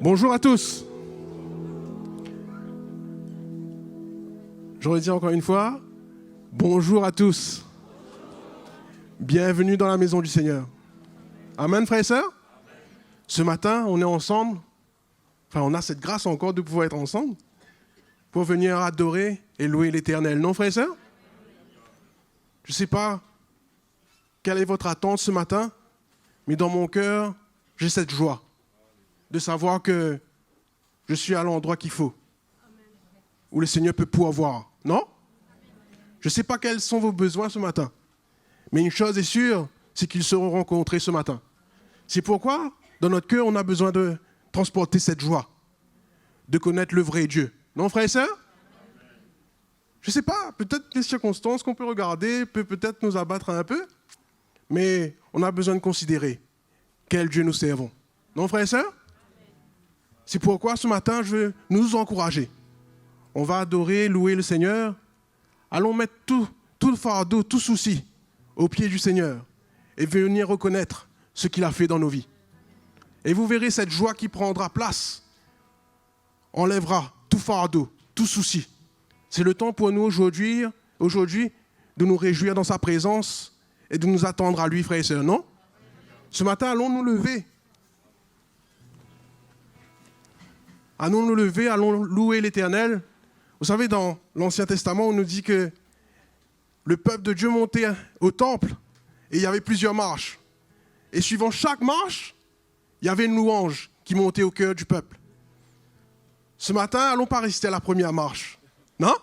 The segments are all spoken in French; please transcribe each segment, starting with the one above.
Bonjour à tous. Je redis encore une fois, bonjour à tous. Bienvenue dans la maison du Seigneur. Amen, frères et sœurs. Ce matin, on est ensemble. Enfin, on a cette grâce encore de pouvoir être ensemble pour venir adorer et louer l'Éternel. Non, frères et sœurs? Je ne sais pas quelle est votre attente ce matin, mais dans mon cœur, j'ai cette joie de savoir que je suis à l'endroit qu'il faut, où le Seigneur peut pourvoir. Non? Je ne sais pas quels sont vos besoins ce matin, mais une chose est sûre, c'est qu'ils seront rencontrés ce matin. C'est pourquoi, dans notre cœur, on a besoin de transporter cette joie, de connaître le vrai Dieu. Non, frères et sœurs? Je ne sais pas, peut-être les circonstances qu'on peut regarder peuvent peut-être nous abattre un peu, mais on a besoin de considérer quel Dieu nous servons. Non, frères et sœurs? C'est pourquoi ce matin, je veux nous encourager. On va adorer, louer le Seigneur. Allons mettre tout le fardeau, tout souci au pied du Seigneur et venir reconnaître ce qu'il a fait dans nos vies. Et vous verrez cette joie qui prendra place, enlèvera tout fardeau, tout souci. C'est le temps pour nous aujourd'hui de nous réjouir dans sa présence et de nous attendre à lui, frères et sœurs, non? Ce matin, allons nous lever. Allons nous lever, allons louer l'Éternel. Vous savez, dans l'Ancien Testament, on nous dit que le peuple de Dieu montait au temple et il y avait plusieurs marches. Et suivant chaque marche, il y avait une louange qui montait au cœur du peuple. Ce matin, allons pas rester à la première marche. Non?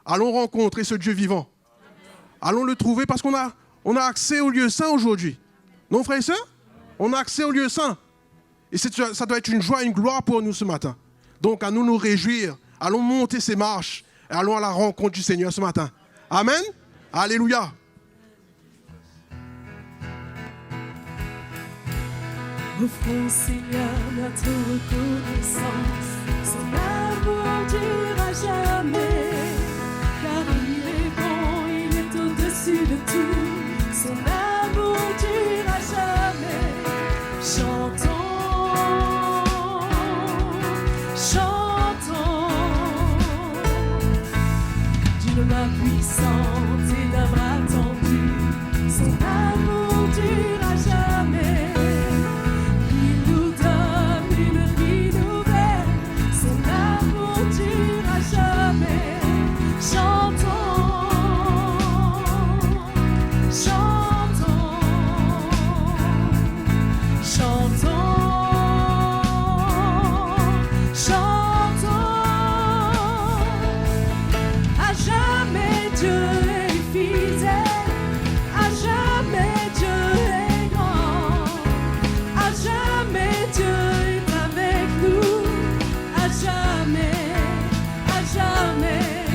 Allons rencontrer ce Dieu vivant. Allons le trouver parce qu'on a accès au lieu saint aujourd'hui. Non, frères et sœurs? On a accès au lieu saint. Et ça doit être une joie, une gloire pour nous ce matin. Donc, à nous réjouir. Allons monter ces marches et allons à la rencontre du Seigneur ce matin. Amen. Alléluia. Offrons au Seigneur notre reconnaissance. Son amour durera jamais. Car il est bon, il est au-dessus de tout. Son amour durera jamais. Chantons. D'une main puissante et d'un bras tendu, son amour durera jamais. Il nous donne une vie nouvelle, son amour durera jamais. Chantons, chantons, chantons, chantons. À jamais Dieu est fidèle, à jamais Dieu est grand, à jamais Dieu est avec nous, à jamais, à jamais,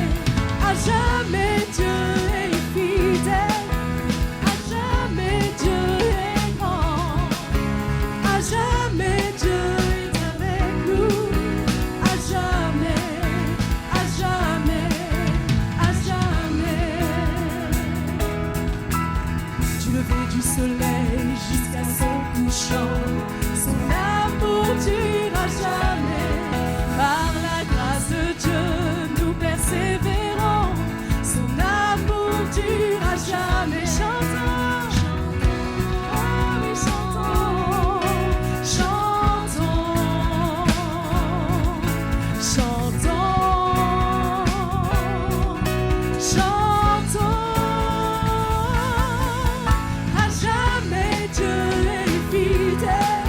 à jamais Dieu est fidèle, à jamais Dieu est grand, à jamais Dieu est avec nous, à jamais, à jamais. Du lever du soleil jusqu'à son couchant, son amour durera jamais. Par la grâce de Dieu, nous persévérons, son amour durera jamais. Chantons, chantons, chantons, chantons, chantons, chantons. À jamais Dieu est fidèle.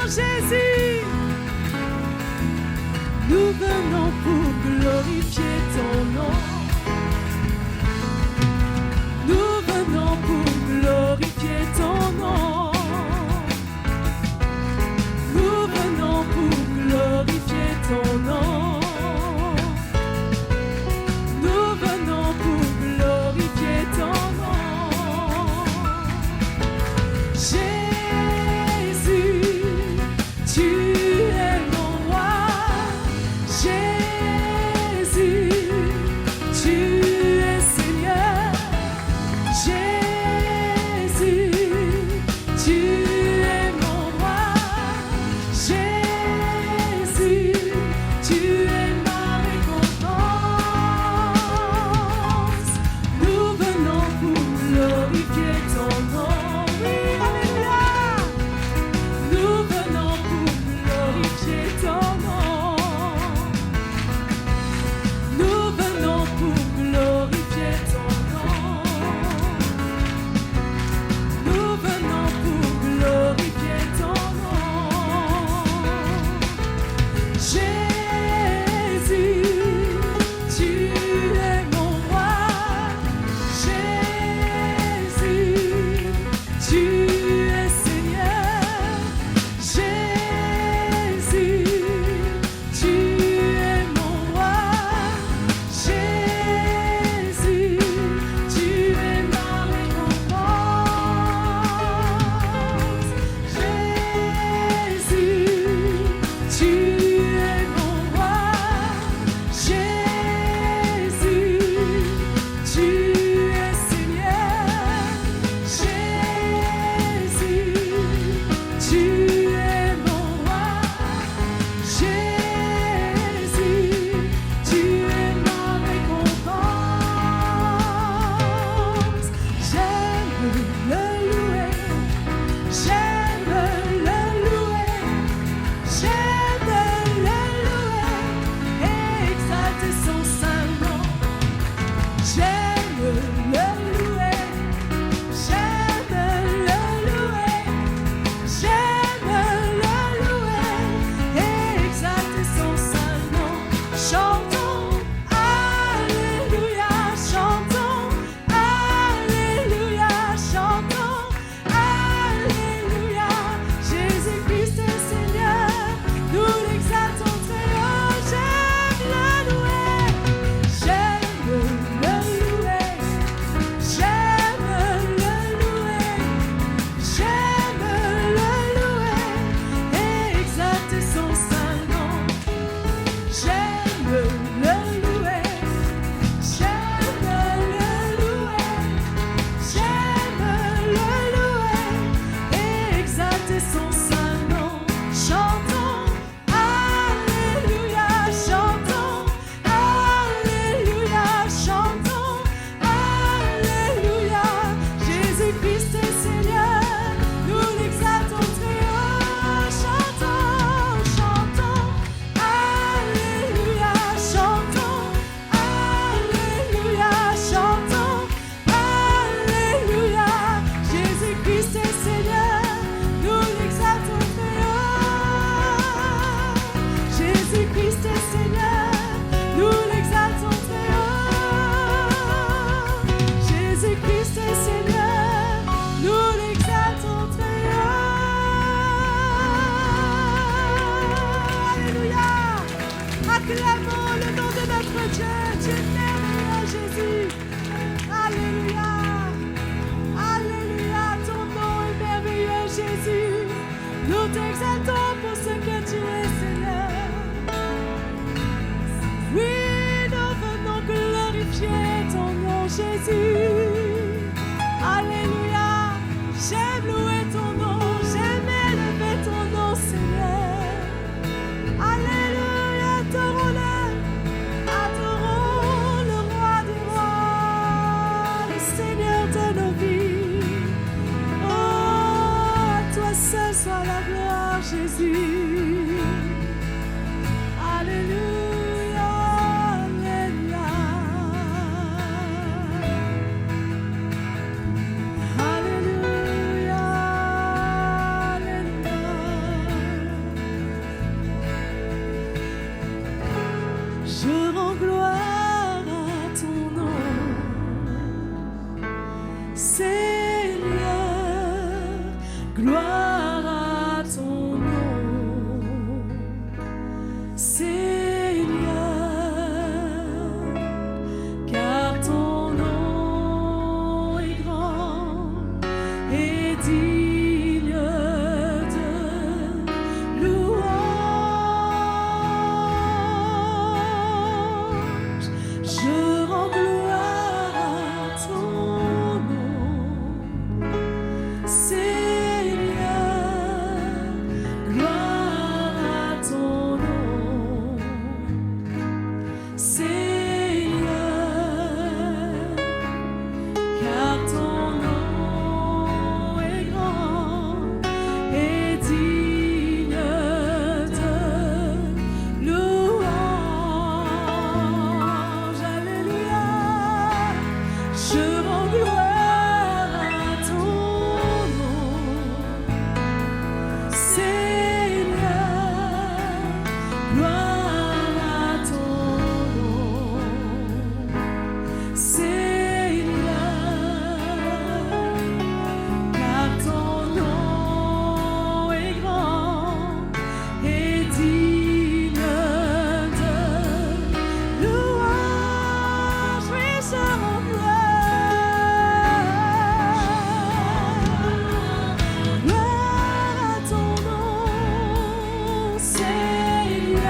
Jésus. Nous venons pour glorifier ton nom. Nous venons pour glorifier ton nom. Nous venons pour glorifier ton nom. Nous venons pour glorifier ton nom. Jésus, tu es mon roi. Jésus, tu es Seigneur. Jésus, tu es mon roi. Jésus, tu es ma récompense. Nous venons pour glorifier ton nom. Oui, alléluia. Nous venons pour glorifier ton nom. Nous venons pour glorifier ton nom. Nous venons pour glorifier ton nom. Jésus, tu es mon roi. Jésus, tu es Seigneur. Jésus, tu es mon roi. Jésus, tu es ma récompense. Jésus, tu es mon roi. Jésus, tu es Seigneur. Jésus, tu es mon roi. Jésus, tu es ma récompense. J'aime le louer. J'aime le louer. J'aime le louer et exalter son saint nom. J'aime le louer. J'aime le louer. J'aime le louer et exalter son saint nom. Chantons Alléluia, chantons Alléluia, chantons Alléluia. Jésus-Christ est Seigneur, nous l'exaltons très haut. J'aime le louer, j'aime le louer, j'aime le louer, j'aime le louer et exalter son saint nom. J'aime le louer, j'aime le louer, j'aime le louer et exalter son saint nom. Chantons Alléluia, chantons Alléluia, chantons Alléluia. Jésus-Christ est Seigneur, nous l'exaltons très haut. Chantons, chantons Alléluia, chantons Alléluia, chantons Alléluia. Jésus-Christ est Seigneur, nous l'exaltons très haut. Jésus-Christ est Seigneur, nous l'exaltons très haut. Jésus-Christ est Seigneur, nous l'exaltons très haut. Alléluia. Acclamons le nom de notre Dieu. Tu es merveilleux, Jésus. Alléluia. Alléluia. Ton nom est merveilleux, Jésus. Nous t'exaltons pour ce que tu es, Seigneur. Oui, nous venons glorifier ton nom, Jésus. Alléluia. J'aime louer ton nom. J'aime élever ton nom, Seigneur. Alléluia. Adorons-le. Adorons le roi des rois, le Seigneur de nos vies. Oh, à toi seul soit la gloire, Jésus. Alléluia, Alléluia. Alléluia. Seigneur, gloire à ton nom. Seigneur, car ton nom est grand et digne de louange. Je rends gloire à ton nom. Seigneur, gloire à ton nom. Seigneur, car ton nom est grand et digne de louange. Alléluia. Je rends gloire à ton nom. Seigneur, gloire à ton nom. Seigneur, car ton nom est grand et digne de louange. Oui, je rends gloire à ton nom, Seigneur.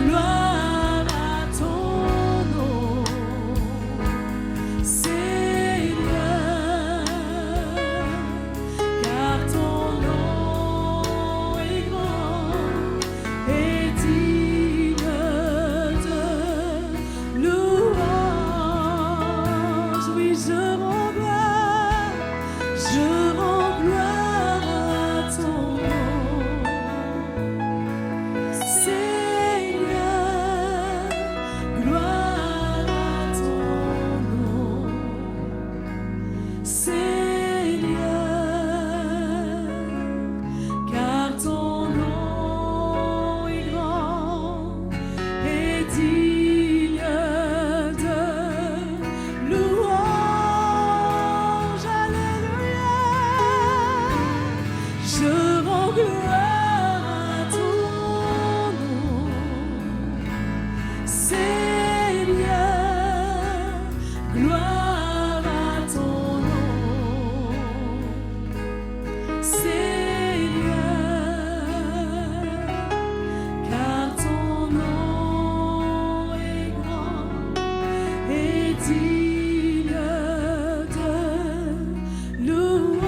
Gloire à ton nom, Seigneur, car ton nom est grand et digne de louange. Oui, je rends gloire à ton nom, Seigneur, gloire à ton nom, Seigneur, car ton nom est grand et digne de louange. Alléluia. Je rends gloire à ton nom, Seigneur, gloire à ton nom, Seigneur, car ton nom est grand et digne de louange.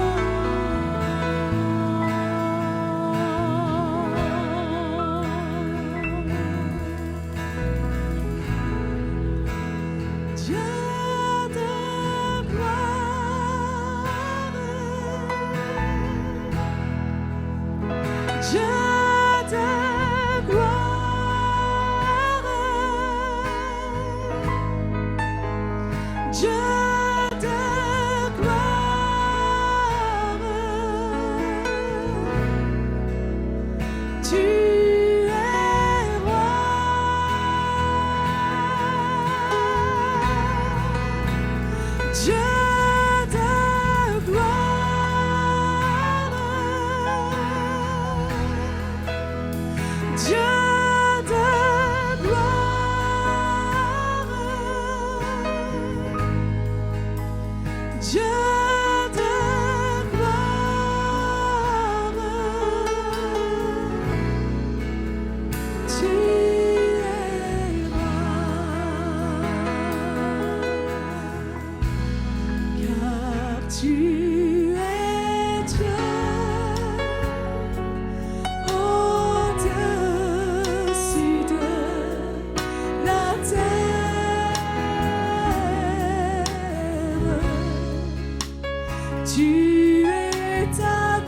Dieu de gloire, Dieu de gloire, Dieu de gloire, tu es roi. Dieu de gloire, Dieu de gloire, Dieu de gloire, tu es roi, car tu es Dieu au-dessus de la terre. Tu établis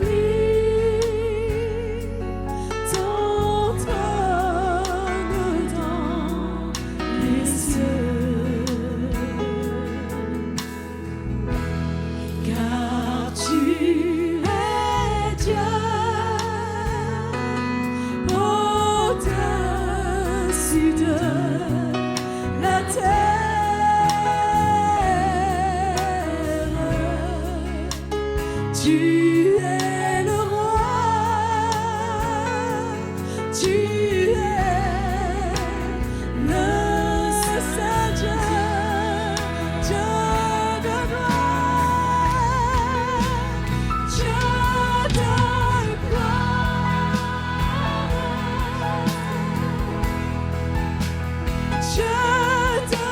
ton trône dans les cieux, car tu es Dieu au-dessus de la terre. Tu es le roi, tu es le Saint Dieu, Dieu de gloire, Dieu de gloire, Dieu de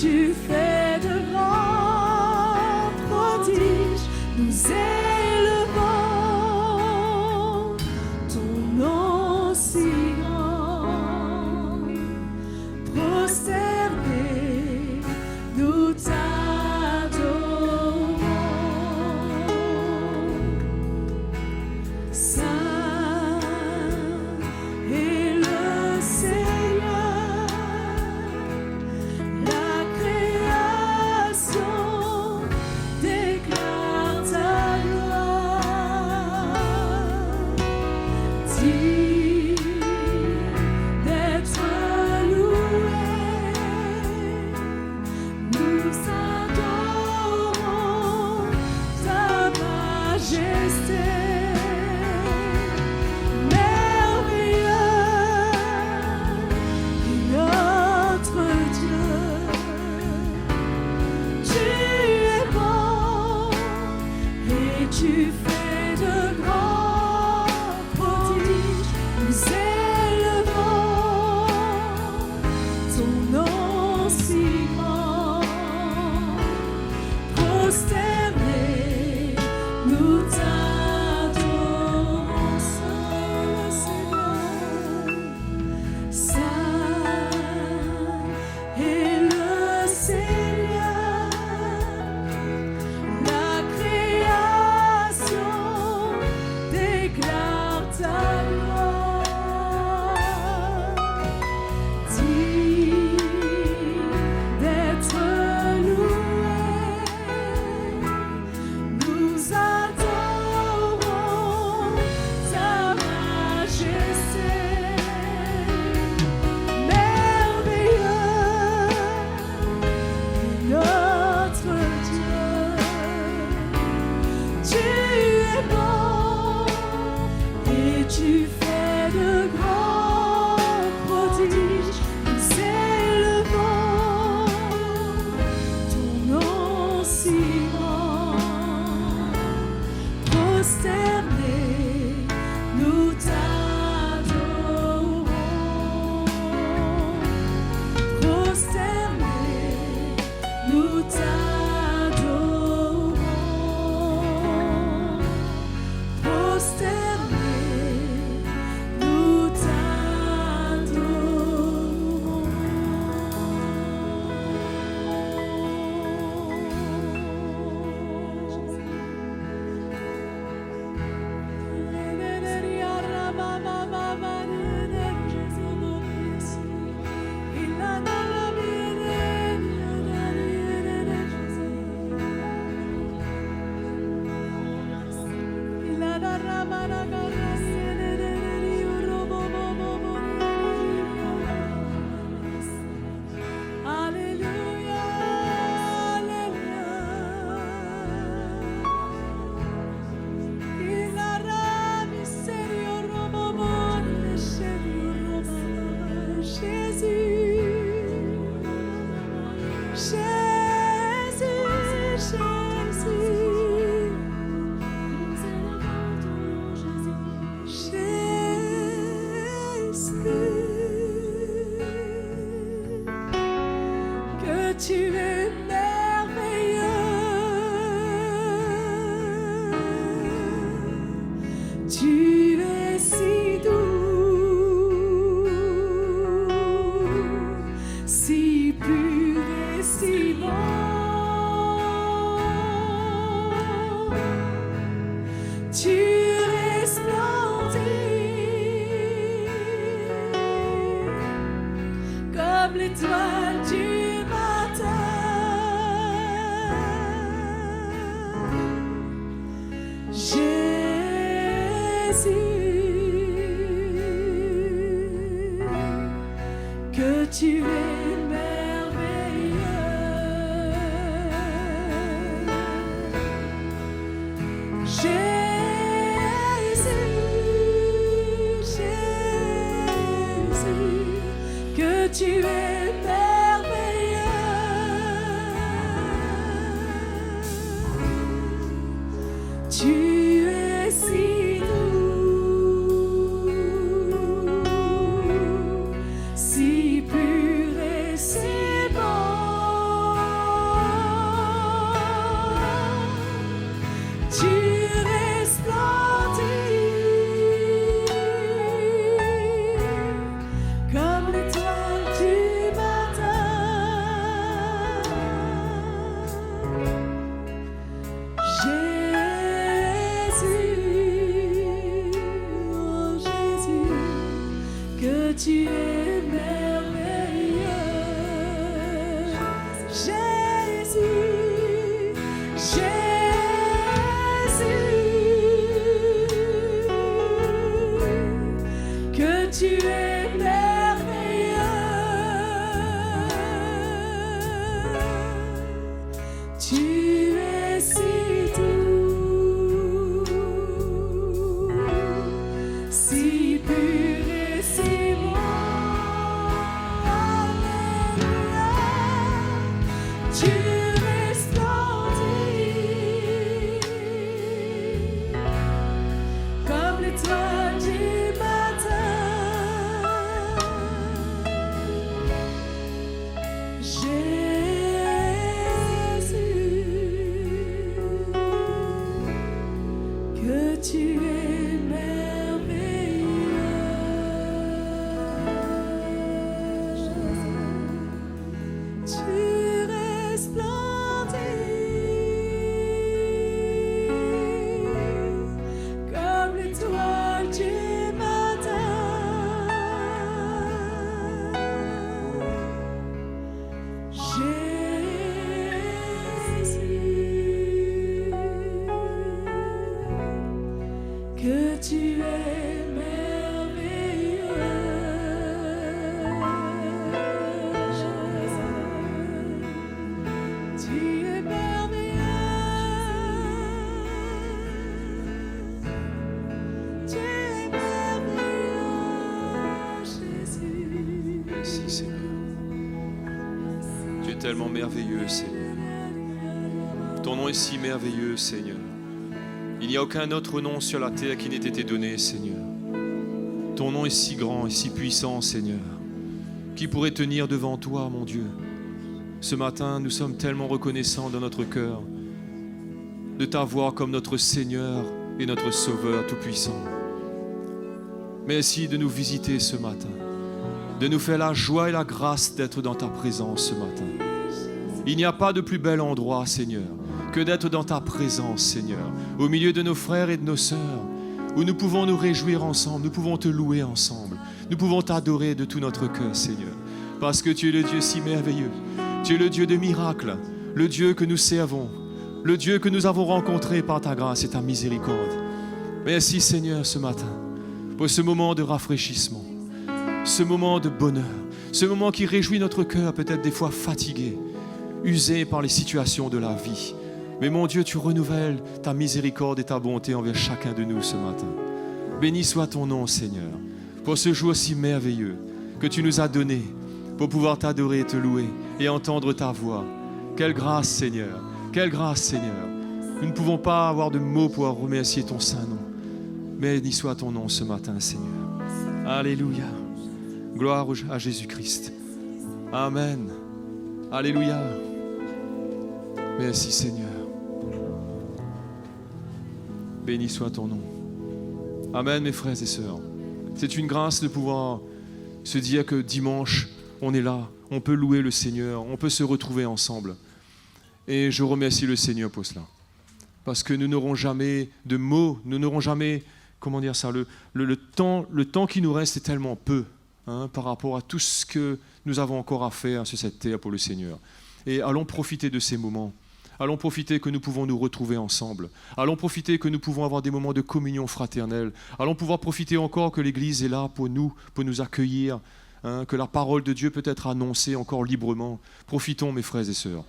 tu fais de grands prodiges, nous élevons ton nom si grand. Prosternés, nous t'adorons. Saint est le Seigneur, la création déclare ta gloire. Digne d'être loué, nous adorons ta majesté. Tu fais de grands prodiges, nous élevons ton nom si grand. Prosternés, nous t'adorons, Saint est le Seigneur, la création déclare ta gloire. Digne d'être loué, nous adorons ta majesté. Merveilleux est notre Dieu. Tu es bon et tu fais de grands prodiges. Nous élevons ton nom si grand. Prosternés, nous t'adorons. Prosternés, nous t'adorons. Prosternés, nous Alléluia, que tu es merveilleux, tu es si doux, si pur et si bon. Tu resplendis comme l'étoile du matin. Jésus, que tu es merveilleux. Jésus, que tu es merveilleux. Tu es si doux, si pur et si bon. Tu es si doux, si pur et si bon. Alléluia. Tu resplendis comme l'étoile du matin. Que tu es merveilleux, tu resplendis comme l'étoile du matin. Jésus, que tu es merveilleux, Jésus, tu es merveilleux, tu es merveilleux, Jésus. Merci Seigneur. Tu es tellement merveilleux Seigneur. Ton nom est si merveilleux Seigneur. Il n'y a aucun autre nom sur la terre qui n'ait été donné Seigneur. Ton nom est si grand et si puissant Seigneur. Qui pourrait tenir devant toi mon Dieu? Ce matin nous sommes tellement reconnaissants dans notre cœur de t'avoir comme notre Seigneur et notre Sauveur tout-puissant. Merci de nous visiter ce matin, de nous faire la joie et la grâce d'être dans ta présence ce matin. Il n'y a pas de plus bel endroit, Seigneur, que d'être dans ta présence, Seigneur, au milieu de nos frères et de nos sœurs, où nous pouvons nous réjouir ensemble, nous pouvons te louer ensemble, nous pouvons t'adorer de tout notre cœur, Seigneur, parce que tu es le Dieu si merveilleux, tu es le Dieu de miracles, le Dieu que nous servons, le Dieu que nous avons rencontré par ta grâce et ta miséricorde. Merci, Seigneur, ce matin, pour ce moment de rafraîchissement, ce moment de bonheur, ce moment qui réjouit notre cœur, peut-être des fois fatigué, usé par les situations de la vie. Mais mon Dieu, tu renouvelles ta miséricorde et ta bonté envers chacun de nous ce matin. Béni soit ton nom, Seigneur, pour ce jour si merveilleux que tu nous as donné pour pouvoir t'adorer et te louer et entendre ta voix. Quelle grâce, Seigneur, quelle grâce, Seigneur. Nous ne pouvons pas avoir de mots pour remercier ton saint nom. Béni soit ton nom ce matin, Seigneur. Alléluia. Gloire à Jésus-Christ. Amen. Alléluia. Merci, Seigneur. Béni soit ton nom. Amen, mes frères et sœurs. C'est une grâce de pouvoir se dire que dimanche, on est là, on peut louer le Seigneur, on peut se retrouver ensemble. Et je remercie le Seigneur pour cela. Parce que nous n'aurons jamais de mots, nous n'aurons jamais, comment dire ça, le temps qui nous reste est tellement peu par rapport à tout ce que nous avons encore à faire sur cette terre pour le Seigneur. Et allons profiter de ces moments. Allons profiter que nous pouvons nous retrouver ensemble. Allons profiter que nous pouvons avoir des moments de communion fraternelle. Allons pouvoir profiter encore que l'Église est là pour nous accueillir, que la parole de Dieu peut être annoncée encore librement. Profitons, mes frères et sœurs.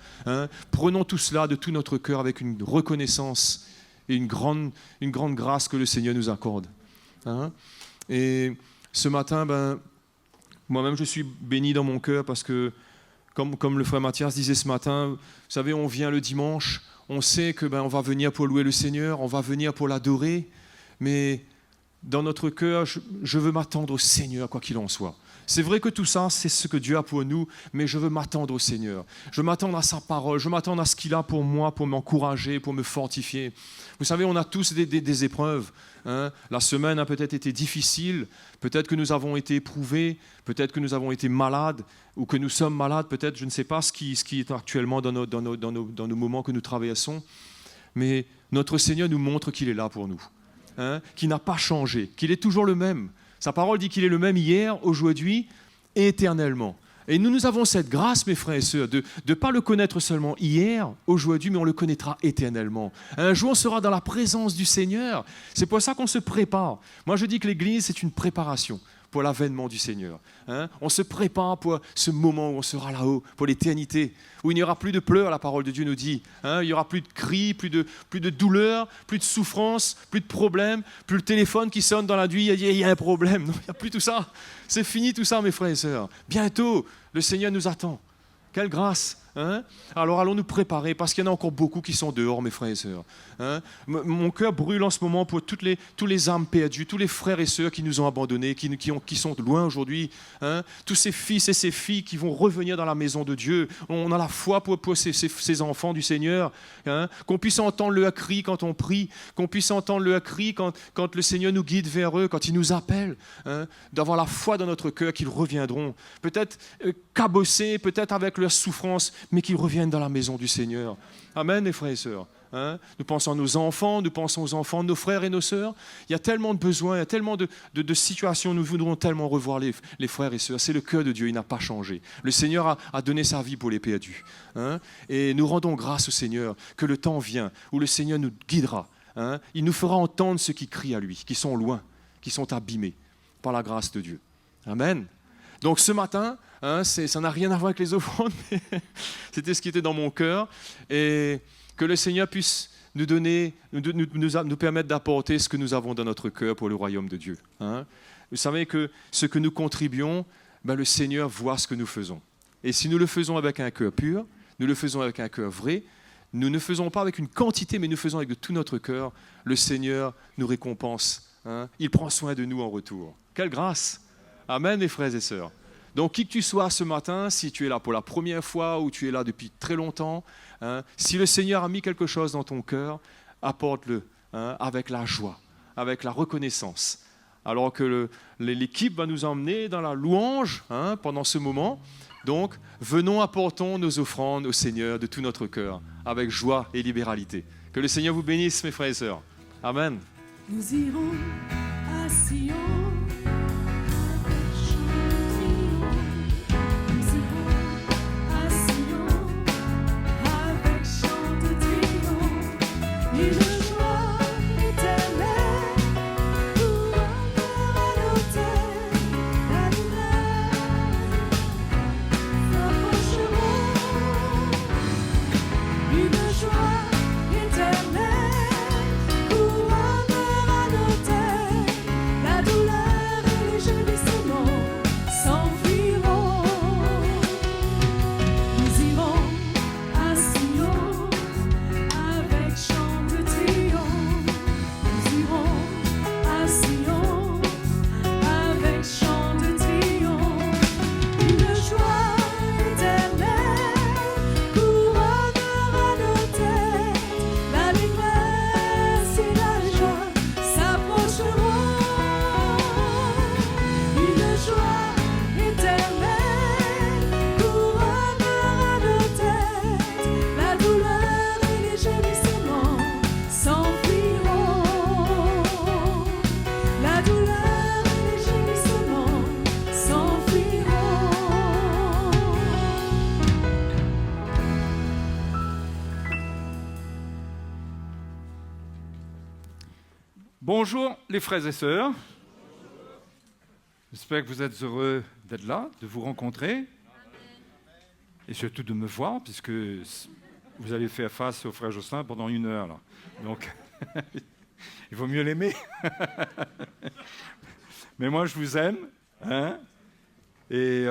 Prenons tout cela de tout notre cœur avec une reconnaissance et une grande grâce que le Seigneur nous accorde. Et ce matin, moi-même, je suis béni dans mon cœur parce que comme le frère Mathias disait ce matin, vous savez, on vient le dimanche, on sait que on va venir pour louer le Seigneur, on va venir pour l'adorer, mais dans notre cœur, je veux m'attendre au Seigneur, quoi qu'il en soit. C'est vrai que tout ça, c'est ce que Dieu a pour nous, mais je veux m'attendre au Seigneur. Je veux m'attendre à sa parole, je veux m'attendre à ce qu'il a pour moi, pour m'encourager, pour me fortifier. Vous savez, on a tous des épreuves. La semaine a peut-être été difficile, peut-être que nous avons été éprouvés, peut-être que nous avons été malades, ou que nous sommes malades, peut-être, je ne sais pas ce qui est actuellement dans nos moments que nous traversons, mais notre Seigneur nous montre qu'il est là pour nous, qu'il n'a pas changé, qu'il est toujours le même. Sa parole dit qu'il est le même hier, aujourd'hui et éternellement. Et nous avons cette grâce, mes frères et sœurs, de ne pas le connaître seulement hier, aujourd'hui, mais on le connaîtra éternellement. Un jour, on sera dans la présence du Seigneur. C'est pour ça qu'on se prépare. Moi, je dis que l'Église, c'est une préparation pour l'avènement du Seigneur. Hein? On se prépare pour ce moment où on sera là-haut, pour l'éternité, où il n'y aura plus de pleurs, la parole de Dieu nous dit. Hein? Il n'y aura plus de cris, plus de douleur, plus de souffrance, plus de problèmes, plus le téléphone qui sonne dans la nuit, il y a un problème. Non, il n'y a plus tout ça. C'est fini tout ça, mes frères et sœurs. Bientôt, le Seigneur nous attend. Quelle grâce! Hein? Alors allons nous préparer, parce qu'il y en a encore beaucoup qui sont dehors, mes frères et sœurs. Hein? Mon cœur brûle en ce moment pour tous les âmes perdues, tous les frères et sœurs qui nous ont abandonnés, qui sont loin aujourd'hui. Hein? Tous ces fils et ces filles qui vont revenir dans la maison de Dieu. On a la foi pour ces enfants du Seigneur. Hein? Qu'on puisse entendre le cri quand on prie, qu'on puisse entendre le cri quand le Seigneur nous guide vers eux, quand il nous appelle. Hein? D'avoir la foi dans notre cœur qu'ils reviendront. Peut-être cabossés, peut-être avec leur souffrance, mais qu'ils reviennent dans la maison du Seigneur. Amen, mes frères et sœurs. Hein? Nous pensons à nos enfants, nous pensons aux enfants de nos frères et nos sœurs. Il y a tellement de besoins, il y a tellement de situations. Nous voudrons tellement revoir les frères et sœurs. C'est le cœur de Dieu, il n'a pas changé. Le Seigneur a donné sa vie pour les perdus. Hein? Et nous rendons grâce au Seigneur que le temps vient où le Seigneur nous guidera. Hein? Il nous fera entendre ceux qui crient à lui, qui sont loin, qui sont abîmés par la grâce de Dieu. Amen. Donc ce matin, hein, ça n'a rien à voir avec les offrandes, mais c'était ce qui était dans mon cœur. Et que le Seigneur puisse nous donner, nous permettre d'apporter ce que nous avons dans notre cœur pour le royaume de Dieu. Hein. Vous savez que ce que nous contribuons, le Seigneur voit ce que nous faisons. Et si nous le faisons avec un cœur pur, nous le faisons avec un cœur vrai, nous ne faisons pas avec une quantité, mais nous faisons avec de tout notre cœur, le Seigneur nous récompense. Hein. Il prend soin de nous en retour. Quelle grâce! Amen, mes frères et sœurs. Donc, qui que tu sois ce matin, si tu es là pour la première fois ou tu es là depuis très longtemps, hein, si le Seigneur a mis quelque chose dans ton cœur, apporte-le avec la joie, avec la reconnaissance. Alors que l'équipe va nous emmener dans la louange pendant ce moment. Donc, venons, apportons nos offrandes au Seigneur de tout notre cœur, avec joie et libéralité. Que le Seigneur vous bénisse, mes frères et sœurs. Amen. Nous irons à Sion. Bonjour les frères et sœurs. J'espère que vous êtes heureux d'être là, de vous rencontrer et surtout de me voir puisque vous allez faire face au frère Jocelyn pendant 1 heure. Là. Donc, il vaut mieux l'aimer. Mais moi, je vous aime. Hein, et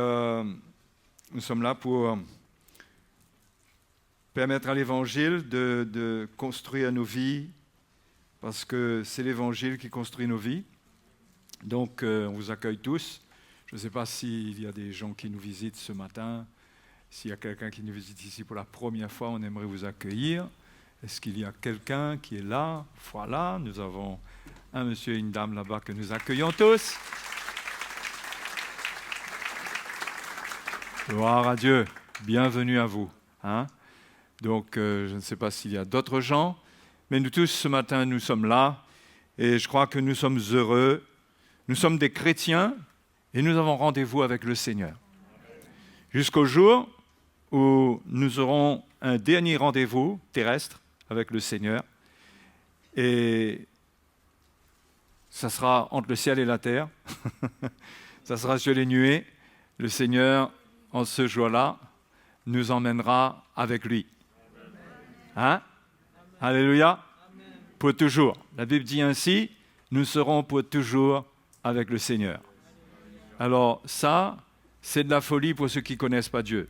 nous sommes là pour permettre à l'Évangile de construire nos vies parce que c'est l'Évangile qui construit nos vies. Donc, on vous accueille tous. Je ne sais pas s'il y a des gens qui nous visitent ce matin. S'il y a quelqu'un qui nous visite ici pour la première fois, on aimerait vous accueillir. Est-ce qu'il y a quelqu'un qui est là? Voilà, nous avons un monsieur et une dame là-bas que nous accueillons tous. Gloire à Dieu. Bienvenue à vous. Hein? Donc, je ne sais pas s'il y a d'autres gens. Mais nous tous, ce matin, nous sommes là et je crois que nous sommes heureux. Nous sommes des chrétiens et nous avons rendez-vous avec le Seigneur. Jusqu'au jour où nous aurons un dernier rendez-vous terrestre avec le Seigneur. Et ça sera entre le ciel et la terre. ça sera sur les nuées. Le Seigneur, en ce jour-là, nous emmènera avec lui. Hein? Alléluia. Pour toujours. La Bible dit ainsi, nous serons pour toujours avec le Seigneur. Alors ça, c'est de la folie pour ceux qui ne connaissent pas Dieu.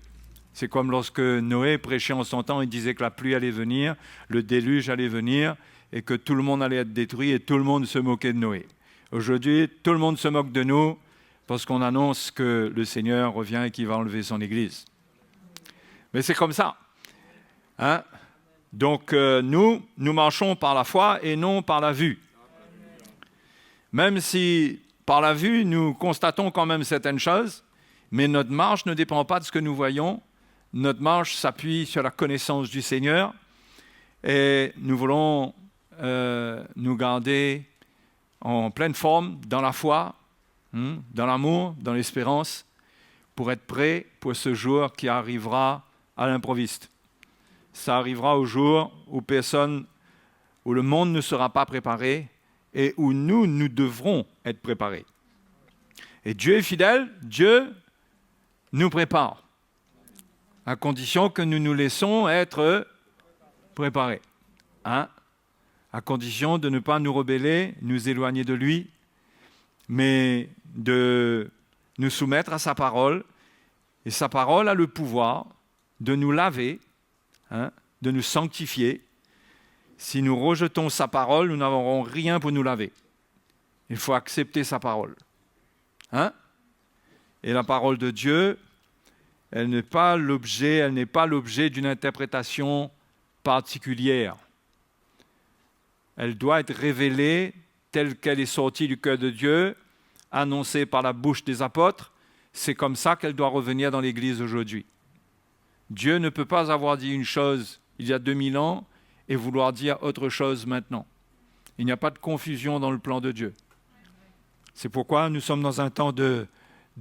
C'est comme lorsque Noé prêchait en son temps, il disait que la pluie allait venir, le déluge allait venir, et que tout le monde allait être détruit, et tout le monde se moquait de Noé. Aujourd'hui, tout le monde se moque de nous, parce qu'on annonce que le Seigneur revient et qu'il va enlever son Église. Mais c'est comme ça. Hein? Donc nous marchons par la foi et non par la vue. Même si par la vue, nous constatons quand même certaines choses, mais notre marche ne dépend pas de ce que nous voyons. Notre marche s'appuie sur la connaissance du Seigneur et nous voulons nous garder en pleine forme dans la foi, dans l'amour, dans l'espérance, pour être prêts pour ce jour qui arrivera à l'improviste. Ça arrivera au jour où le monde ne sera pas préparé et où nous devrons être préparés. Et Dieu est fidèle, Dieu nous prépare, à condition que nous nous laissons être préparés. Hein? À condition de ne pas nous rebeller, nous éloigner de lui, mais de nous soumettre à sa parole. Et sa parole a le pouvoir de nous laver, de nous sanctifier. Si nous rejetons sa parole, nous n'aurons rien pour nous laver. Il faut accepter sa parole. Et la parole de Dieu, elle n'est pas l'objet d'une interprétation particulière. Elle doit être révélée telle qu'elle est sortie du cœur de Dieu, annoncée par la bouche des apôtres. C'est comme ça qu'elle doit revenir dans l'Église aujourd'hui. Dieu ne peut pas avoir dit une chose il y a 2000 ans et vouloir dire autre chose maintenant. Il n'y a pas de confusion dans le plan de Dieu. C'est pourquoi nous sommes dans un temps de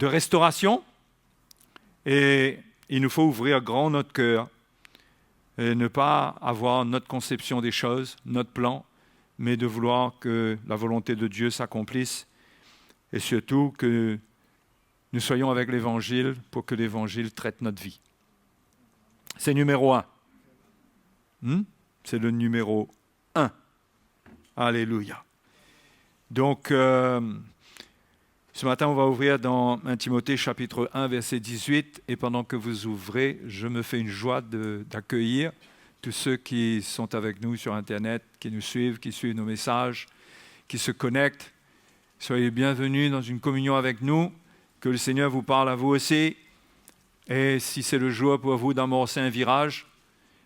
restauration et il nous faut ouvrir grand notre cœur et ne pas avoir notre conception des choses, notre plan, mais de vouloir que la volonté de Dieu s'accomplisse et surtout que nous soyons avec l'Évangile pour que l'Évangile traite notre vie. C'est numéro 1. C'est le numéro 1. Alléluia. Donc, ce matin, on va ouvrir dans 1 Timothée chapitre 1, verset 18. Et pendant que vous ouvrez, je me fais une joie d'accueillir tous ceux qui sont avec nous sur Internet, qui nous suivent, qui suivent nos messages, qui se connectent. Soyez bienvenus dans une communion avec nous. Que le Seigneur vous parle à vous aussi. Et si c'est le jour pour vous d'amorcer un virage,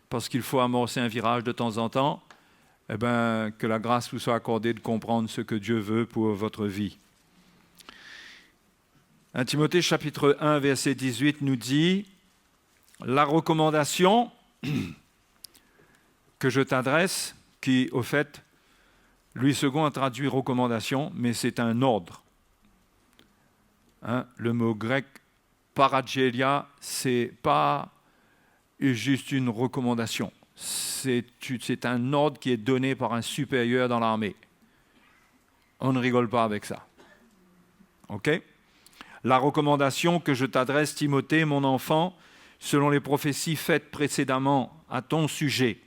parce qu'il faut amorcer un virage de temps en temps, eh bien, que la grâce vous soit accordée de comprendre ce que Dieu veut pour votre vie. 1 Timothée chapitre 1, verset 18 nous dit « La recommandation que je t'adresse, qui, au fait, Louis II a traduit recommandation, mais c'est un ordre. Le mot grec paragélia, c'est pas juste une recommandation. C'est un ordre qui est donné par un supérieur dans l'armée. On ne rigole pas avec ça. OK? La recommandation que je t'adresse, Timothée, mon enfant, selon les prophéties faites précédemment à ton sujet,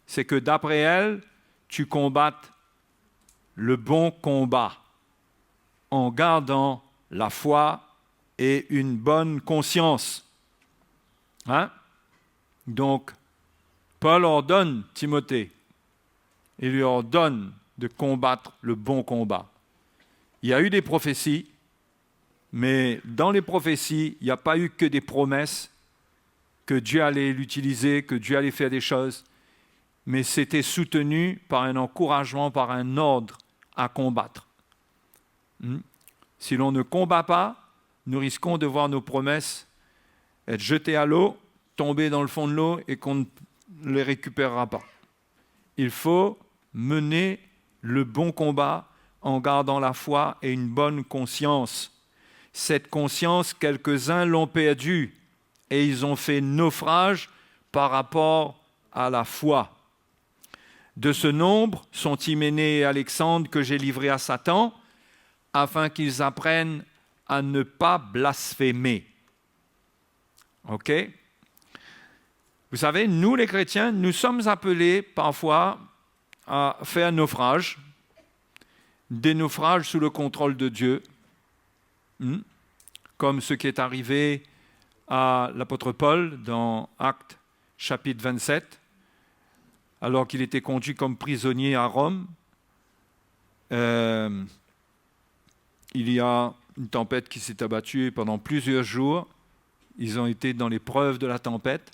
c'est que d'après elles, tu combattes le bon combat en gardant la foi et une bonne conscience. Donc, Paul ordonne Timothée, il lui ordonne de combattre le bon combat. Il y a eu des prophéties, mais dans les prophéties, il n'y a pas eu que des promesses que Dieu allait l'utiliser, que Dieu allait faire des choses, mais c'était soutenu par un encouragement, par un ordre à combattre. Si l'on ne combat pas, nous risquons de voir nos promesses être jetées à l'eau, tomber dans le fond de l'eau et qu'on ne les récupérera pas. Il faut mener le bon combat en gardant la foi et une bonne conscience. Cette conscience, quelques-uns l'ont perdue et ils ont fait naufrage par rapport à la foi. De ce nombre sont Hyménée et Alexandre que j'ai livrés à Satan, afin qu'ils apprennent à ne pas blasphémer. OK? Vous savez, nous les chrétiens, nous sommes appelés parfois à faire naufrage, des naufrages sous le contrôle de Dieu, comme ce qui est arrivé à l'apôtre Paul dans Actes chapitre 27, alors qu'il était conduit comme prisonnier à Rome. Il y a une tempête qui s'est abattue et pendant plusieurs jours, ils ont été dans l'épreuve de la tempête.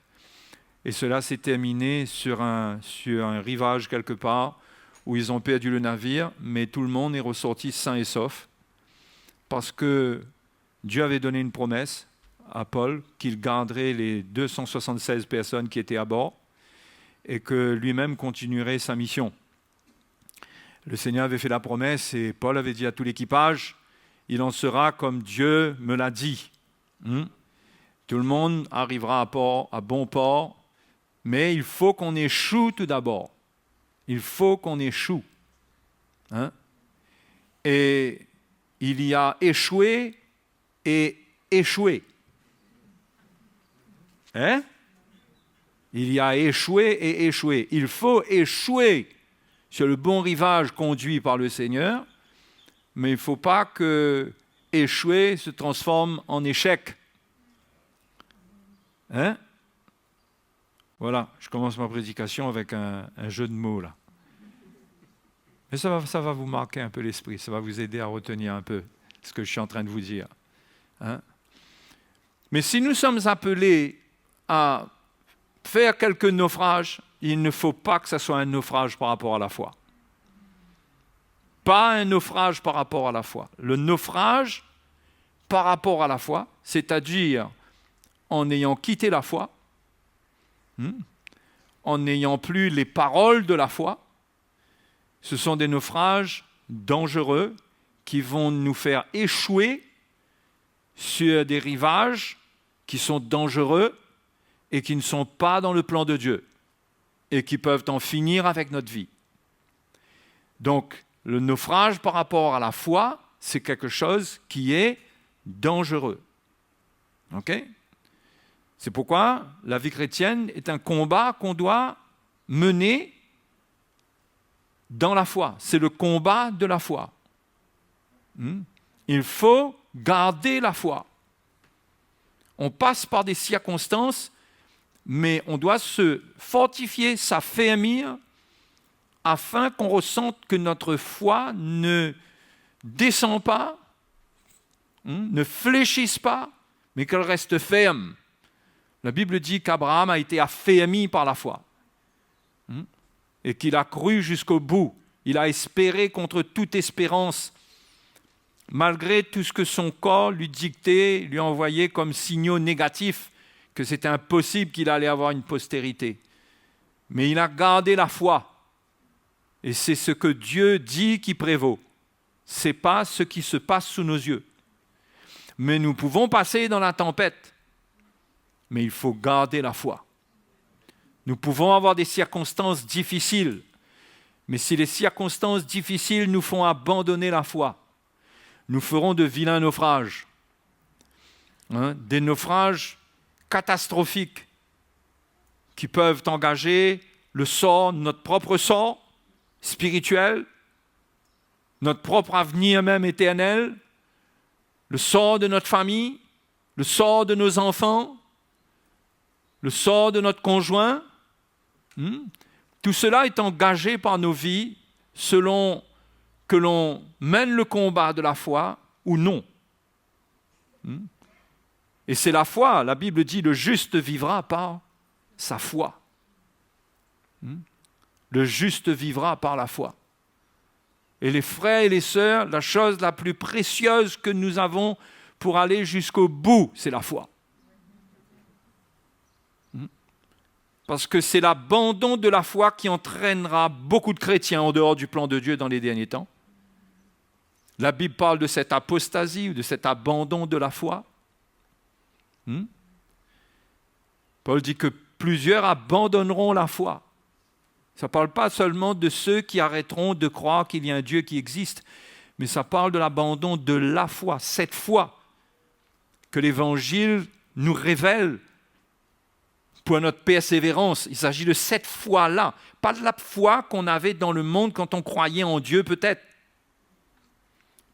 Et cela s'est terminé sur un rivage quelque part où ils ont perdu le navire, mais tout le monde est ressorti sain et sauf parce que Dieu avait donné une promesse à Paul qu'il garderait les 276 personnes qui étaient à bord et que lui-même continuerait sa mission. Le Seigneur avait fait la promesse et Paul avait dit à tout l'équipage, « Il en sera comme Dieu me l'a dit. » Tout le monde arrivera à bon port, mais il faut qu'on échoue tout d'abord. Il faut qu'on échoue. Et il y a échoué et échoué. Il y a échoué et échoué. Il faut échouer sur le bon rivage conduit par le Seigneur, mais il ne faut pas que échouer se transforme en échec. Voilà, je commence ma prédication avec un jeu de mots là. Mais ça va vous marquer un peu l'esprit, ça va vous aider à retenir un peu ce que je suis en train de vous dire. Mais si nous sommes appelés à faire quelques naufrages, il ne faut pas que ce soit un naufrage par rapport à la foi. Pas un naufrage par rapport à la foi. Le naufrage par rapport à la foi, c'est-à-dire en ayant quitté la foi, en n'ayant plus les paroles de la foi, ce sont des naufrages dangereux qui vont nous faire échouer sur des rivages qui sont dangereux et qui ne sont pas dans le plan de Dieu et qui peuvent en finir avec notre vie. Donc, le naufrage par rapport à la foi, c'est quelque chose qui est dangereux. OK ? C'est pourquoi la vie chrétienne est un combat qu'on doit mener dans la foi. C'est le combat de la foi. Il faut garder la foi. On passe par des circonstances, mais on doit se fortifier, s'affermir, afin qu'on ressente que notre foi ne descend pas, ne fléchisse pas, mais qu'elle reste ferme. La Bible dit qu'Abraham a été affermi par la foi et qu'il a cru jusqu'au bout. Il a espéré contre toute espérance, malgré tout ce que son corps lui dictait, lui envoyait comme signaux négatifs, que c'était impossible qu'il allait avoir une postérité. Mais il a gardé la foi. Et c'est ce que Dieu dit qui prévaut. Ce n'est pas ce qui se passe sous nos yeux. Mais nous pouvons passer dans la tempête. Mais il faut garder la foi. Nous pouvons avoir des circonstances difficiles. Mais si les circonstances difficiles nous font abandonner la foi, nous ferons de vilains naufrages. Des naufrages catastrophiques qui peuvent engager le sort, notre propre sort spirituel, notre propre avenir même éternel, le sort de notre famille, le sort de nos enfants, le sort de notre conjoint. Tout cela est engagé par nos vies selon que l'on mène le combat de la foi ou non. Et c'est la foi, la Bible dit, le juste vivra par sa foi. Le juste vivra par la foi. Et les frères et les sœurs, la chose la plus précieuse que nous avons pour aller jusqu'au bout, c'est la foi. Parce que c'est l'abandon de la foi qui entraînera beaucoup de chrétiens en dehors du plan de Dieu dans les derniers temps. La Bible parle de cette apostasie ou de cet abandon de la foi. Paul dit que plusieurs abandonneront la foi. Ça ne parle pas seulement de ceux qui arrêteront de croire qu'il y a un Dieu qui existe, mais ça parle de l'abandon de la foi. Cette foi que l'Évangile nous révèle pour notre persévérance. Il s'agit de cette foi-là, pas de la foi qu'on avait dans le monde quand on croyait en Dieu peut-être,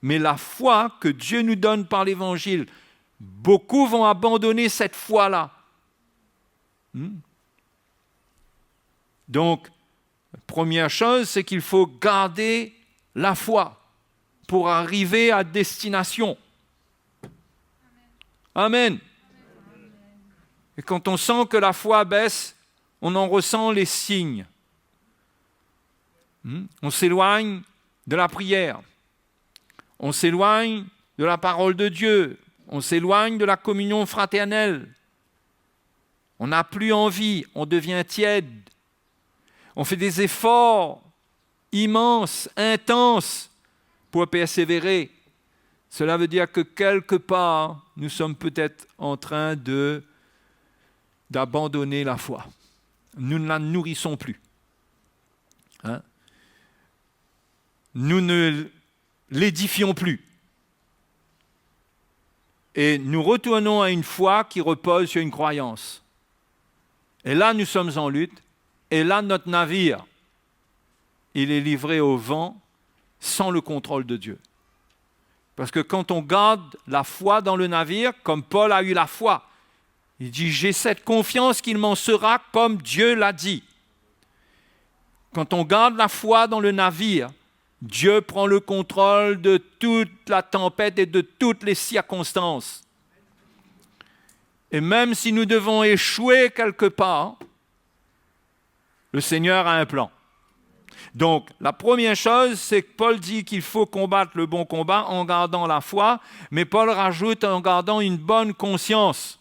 mais la foi que Dieu nous donne par l'Évangile. Beaucoup vont abandonner cette foi-là. Donc, première chose, c'est qu'il faut garder la foi pour arriver à destination. Amen. Et quand on sent que la foi baisse, on en ressent les signes. On s'éloigne de la prière. On s'éloigne de la parole de Dieu. On s'éloigne de la communion fraternelle. On n'a plus envie, on devient tiède. On fait des efforts immenses, intenses pour persévérer. Cela veut dire que quelque part, nous sommes peut-être en train d'abandonner la foi. Nous ne la nourrissons plus. Nous ne l'édifions plus. Et nous retournons à une foi qui repose sur une croyance. Et là, nous sommes en lutte. Et là, notre navire, il est livré au vent sans le contrôle de Dieu. Parce que quand on garde la foi dans le navire, comme Paul a eu la foi, il dit « J'ai cette confiance qu'il m'en sera comme Dieu l'a dit ». Quand on garde la foi dans le navire, Dieu prend le contrôle de toute la tempête et de toutes les circonstances. Et même si nous devons échouer quelque part, le Seigneur a un plan. Donc, la première chose, c'est que Paul dit qu'il faut combattre le bon combat en gardant la foi, mais Paul rajoute en gardant une bonne conscience.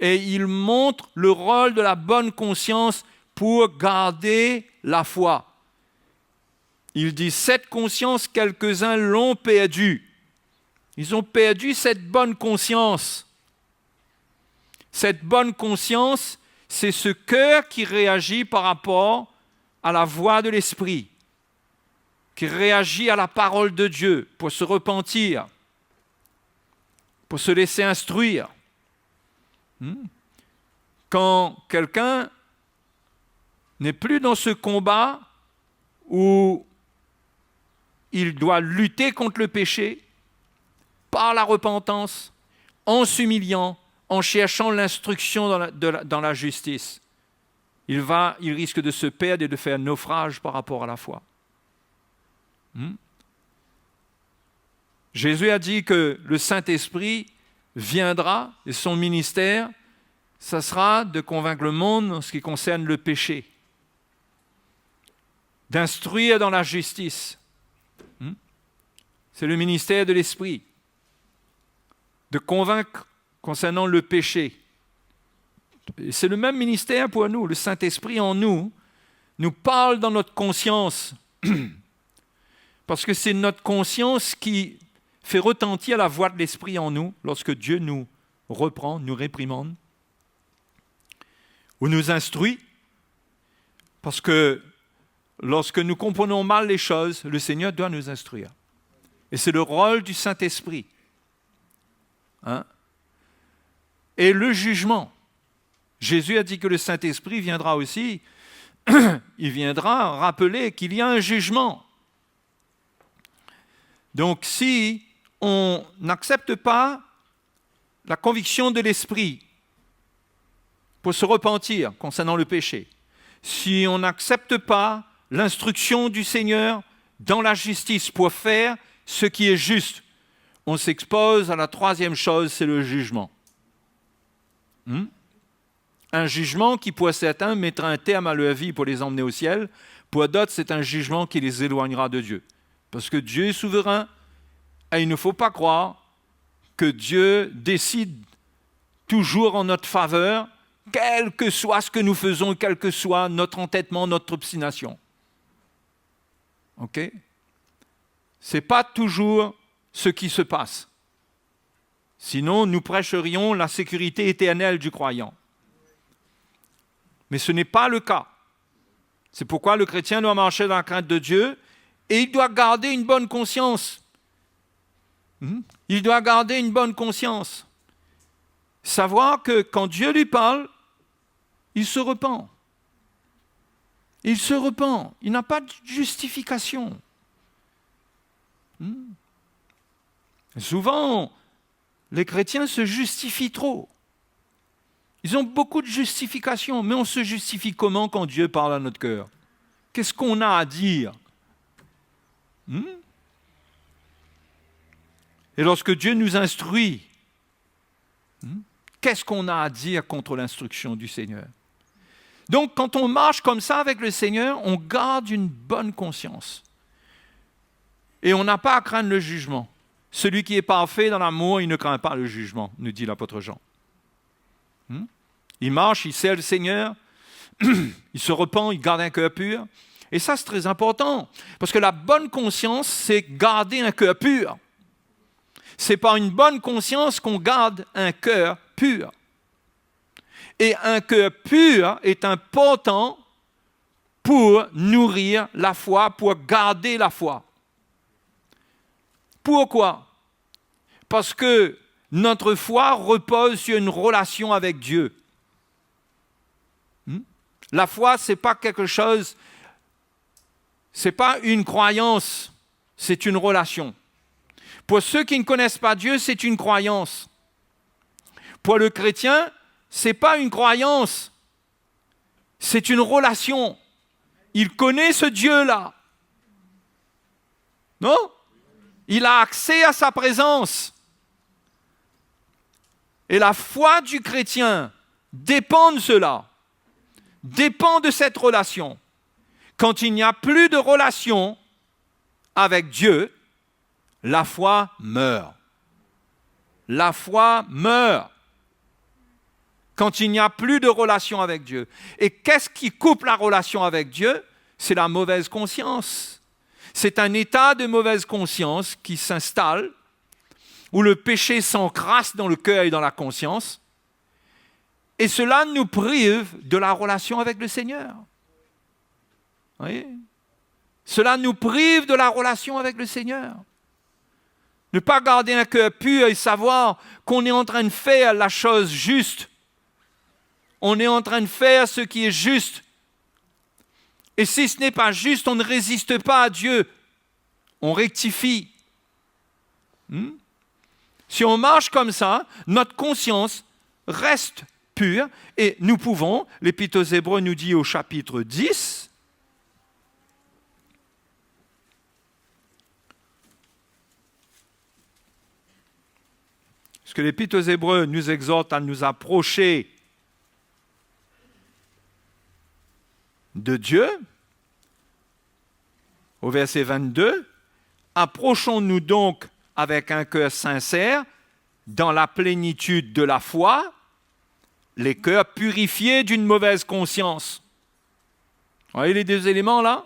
Et il montre le rôle de la bonne conscience pour garder la foi. Il dit, cette conscience, quelques-uns l'ont perdue. Ils ont perdu cette bonne conscience. Cette bonne conscience, c'est ce cœur qui réagit par rapport à la voix de l'Esprit, qui réagit à la parole de Dieu pour se repentir, pour se laisser instruire. Quand quelqu'un n'est plus dans ce combat où il doit lutter contre le péché par la repentance, en s'humiliant, en cherchant l'instruction dans la justice, il risque de se perdre et de faire naufrage par rapport à la foi. Jésus a dit que le Saint-Esprit viendra et son ministère, ça sera de convaincre le monde en ce qui concerne le péché, d'instruire dans la justice. C'est le ministère de l'Esprit, de convaincre concernant le péché. Et c'est le même ministère pour nous. Le Saint-Esprit en nous parle dans notre conscience, parce que c'est notre conscience qui fait retentir la voix de l'Esprit en nous lorsque Dieu nous reprend, nous réprimande, ou nous instruit, parce que lorsque nous comprenons mal les choses, le Seigneur doit nous instruire. Et c'est le rôle du Saint-Esprit. Et le jugement. Jésus a dit que le Saint-Esprit viendra aussi. Il viendra rappeler qu'il y a un jugement. Donc, si on n'accepte pas la conviction de l'Esprit pour se repentir concernant le péché, si on n'accepte pas l'instruction du Seigneur dans la justice pour faire ce qui est juste, on s'expose à la troisième chose, c'est le jugement. Un jugement qui, pour certains, mettra un terme à leur vie pour les emmener au ciel. Pour d'autres, c'est un jugement qui les éloignera de Dieu. Parce que Dieu est souverain et il ne faut pas croire que Dieu décide toujours en notre faveur, quel que soit ce que nous faisons, quel que soit notre entêtement, notre obstination. Ok ? Ce n'est pas toujours ce qui se passe. Sinon, nous prêcherions la sécurité éternelle du croyant. Mais ce n'est pas le cas. C'est pourquoi le chrétien doit marcher dans la crainte de Dieu et il doit garder une bonne conscience. Il doit garder une bonne conscience. Savoir que quand Dieu lui parle, il se repent. Il se repent. Il n'a pas de justification. Souvent, les chrétiens se justifient trop. Ils ont beaucoup de justifications, mais on se justifie comment quand Dieu parle à notre cœur? Qu'est-ce qu'on a à dire? Et lorsque Dieu nous instruit, qu'est-ce qu'on a à dire contre l'instruction du Seigneur? Donc, quand on marche comme ça avec le Seigneur, on garde une bonne conscience. Et on n'a pas à craindre le jugement. Celui qui est parfait dans l'amour, il ne craint pas le jugement, nous dit l'apôtre Jean. Il marche, il sert le Seigneur, il se repent, il garde un cœur pur. Et ça, c'est très important, parce que la bonne conscience, c'est garder un cœur pur. C'est par une bonne conscience qu'on garde un cœur pur. Et un cœur pur est important pour nourrir la foi, pour garder la foi. Pourquoi? Parce que notre foi repose sur une relation avec Dieu. La foi, ce n'est pas quelque chose, ce n'est pas une croyance, c'est une relation. Pour ceux qui ne connaissent pas Dieu, c'est une croyance. Pour le chrétien, ce n'est pas une croyance, c'est une relation. Il connaît ce Dieu-là. Non? Il a accès à sa présence. Et la foi du chrétien dépend de cela, dépend de cette relation. Quand il n'y a plus de relation avec Dieu, la foi meurt. La foi meurt. Quand il n'y a plus de relation avec Dieu. Et qu'est-ce qui coupe la relation avec Dieu? C'est la mauvaise conscience. C'est un état de mauvaise conscience qui s'installe, où le péché s'encrasse dans le cœur et dans la conscience, et cela nous prive de la relation avec le Seigneur. Vous voyez? Cela nous prive de la relation avec le Seigneur. Ne pas garder un cœur pur et savoir qu'on est en train de faire la chose juste. On est en train de faire ce qui est juste. Et si ce n'est pas juste, on ne résiste pas à Dieu. On rectifie. Si on marche comme ça, notre conscience reste pure et nous pouvons, l'Épître aux Hébreux nous dit au chapitre 10, parce que l'Épître aux Hébreux nous exhorte à nous approcher de Dieu, au verset 22, approchons-nous donc avec un cœur sincère, dans la plénitude de la foi, les cœurs purifiés d'une mauvaise conscience. Vous voyez les deux éléments là?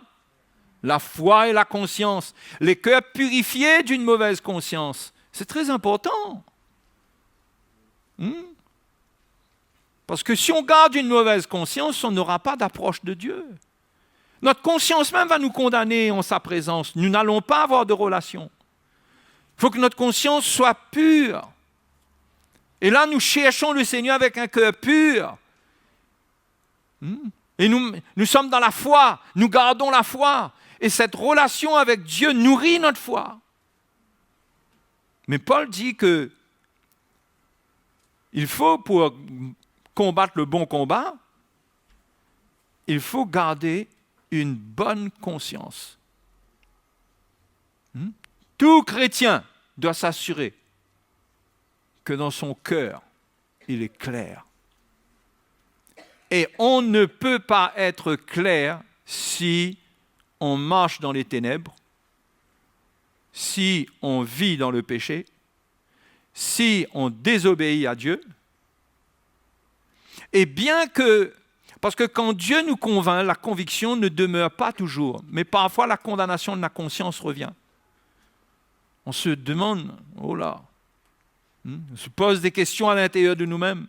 La foi et la conscience. Les cœurs purifiés d'une mauvaise conscience. C'est très important. Parce que si on garde une mauvaise conscience, on n'aura pas d'approche de Dieu. Notre conscience même va nous condamner en sa présence. Nous n'allons pas avoir de relation. Il faut que notre conscience soit pure. Et là, nous cherchons le Seigneur avec un cœur pur. Et nous sommes dans la foi. Nous gardons la foi. Et cette relation avec Dieu nourrit notre foi. Mais Paul dit que il faut, pour combattre le bon combat, il faut garder une bonne conscience. Tout chrétien doit s'assurer que dans son cœur, il est clair. Et on ne peut pas être clair si on marche dans les ténèbres, si on vit dans le péché, si on désobéit à Dieu. Et bien que, parce que quand Dieu nous convainc, la conviction ne demeure pas toujours, mais parfois la condamnation de la conscience revient. On se demande, oh là, on se pose des questions à l'intérieur de nous-mêmes.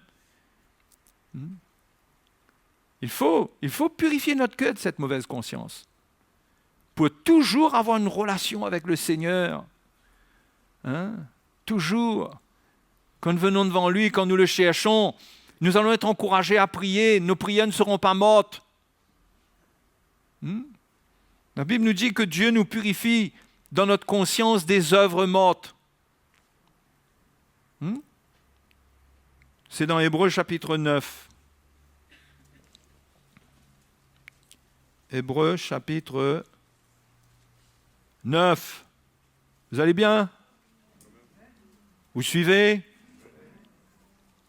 Il faut purifier notre cœur de cette mauvaise conscience pour toujours avoir une relation avec le Seigneur. Toujours. Quand nous venons devant lui, quand nous le cherchons, nous allons être encouragés à prier. Nos prières ne seront pas mortes. La Bible nous dit que Dieu nous purifie dans notre conscience des œuvres mortes. C'est dans Hébreux chapitre 9. Hébreux chapitre 9. Vous allez bien? Vous suivez?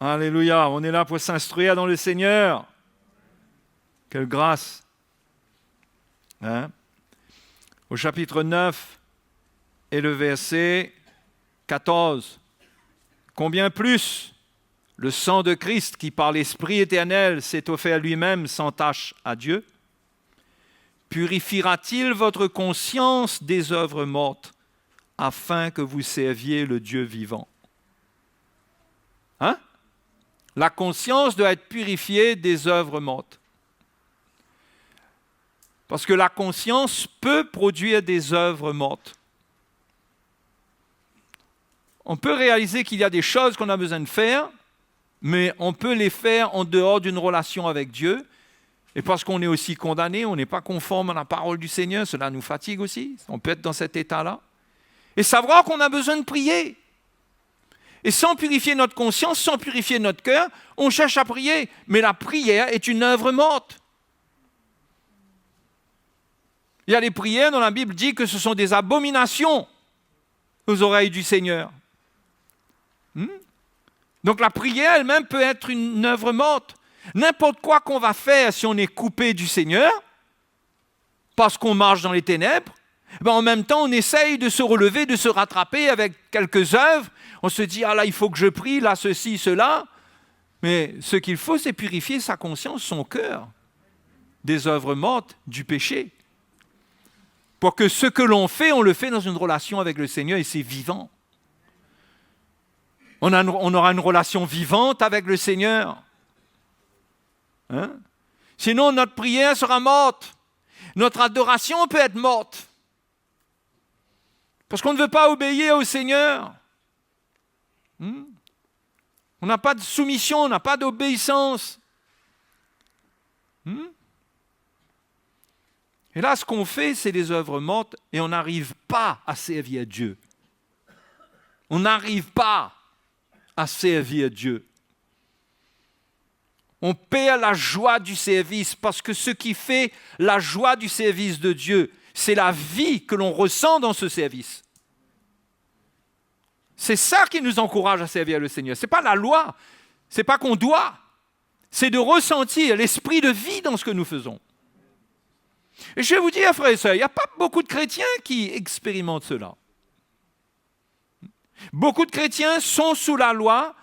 Alléluia, on est là pour s'instruire dans le Seigneur. Quelle grâce. Au chapitre 9 et le verset 14. Combien plus le sang de Christ qui par l'Esprit éternel s'est offert lui-même sans tache à Dieu, purifiera-t-il votre conscience des œuvres mortes afin que vous serviez le Dieu vivant? La conscience doit être purifiée des œuvres mortes. Parce que la conscience peut produire des œuvres mortes. On peut réaliser qu'il y a des choses qu'on a besoin de faire, mais on peut les faire en dehors d'une relation avec Dieu. Et parce qu'on est aussi condamné, on n'est pas conforme à la parole du Seigneur, cela nous fatigue aussi. On peut être dans cet état-là. Et savoir qu'on a besoin de prier. Et sans purifier notre conscience, sans purifier notre cœur, on cherche à prier. Mais la prière est une œuvre morte. Il y a des prières dont la Bible dit que ce sont des abominations aux oreilles du Seigneur. Donc la prière elle-même peut être une œuvre morte. N'importe quoi qu'on va faire si on est coupé du Seigneur, parce qu'on marche dans les ténèbres, en même temps on essaye de se relever, de se rattraper avec quelques œuvres. On se dit, ah là il faut que je prie, là ceci, cela. Mais ce qu'il faut, c'est purifier sa conscience, son cœur, des œuvres mortes, du péché. Pour que ce que l'on fait, on le fait dans une relation avec le Seigneur et c'est vivant. On aura une relation vivante avec le Seigneur. Sinon, notre prière sera morte. Notre adoration peut être morte. Parce qu'on ne veut pas obéir au Seigneur. On n'a pas de soumission, on n'a pas d'obéissance. Et là, ce qu'on fait, c'est des œuvres mortes et on n'arrive pas à servir Dieu. On n'arrive pas à servir Dieu. On perd la joie du service parce que ce qui fait la joie du service de Dieu, c'est la vie que l'on ressent dans ce service. C'est ça qui nous encourage à servir le Seigneur. Ce n'est pas la loi, ce n'est pas qu'on doit, c'est de ressentir l'esprit de vie dans ce que nous faisons. Et je vais vous dire, frères et sœurs, il n'y a pas beaucoup de chrétiens qui expérimentent cela. Beaucoup de chrétiens sont sous la loi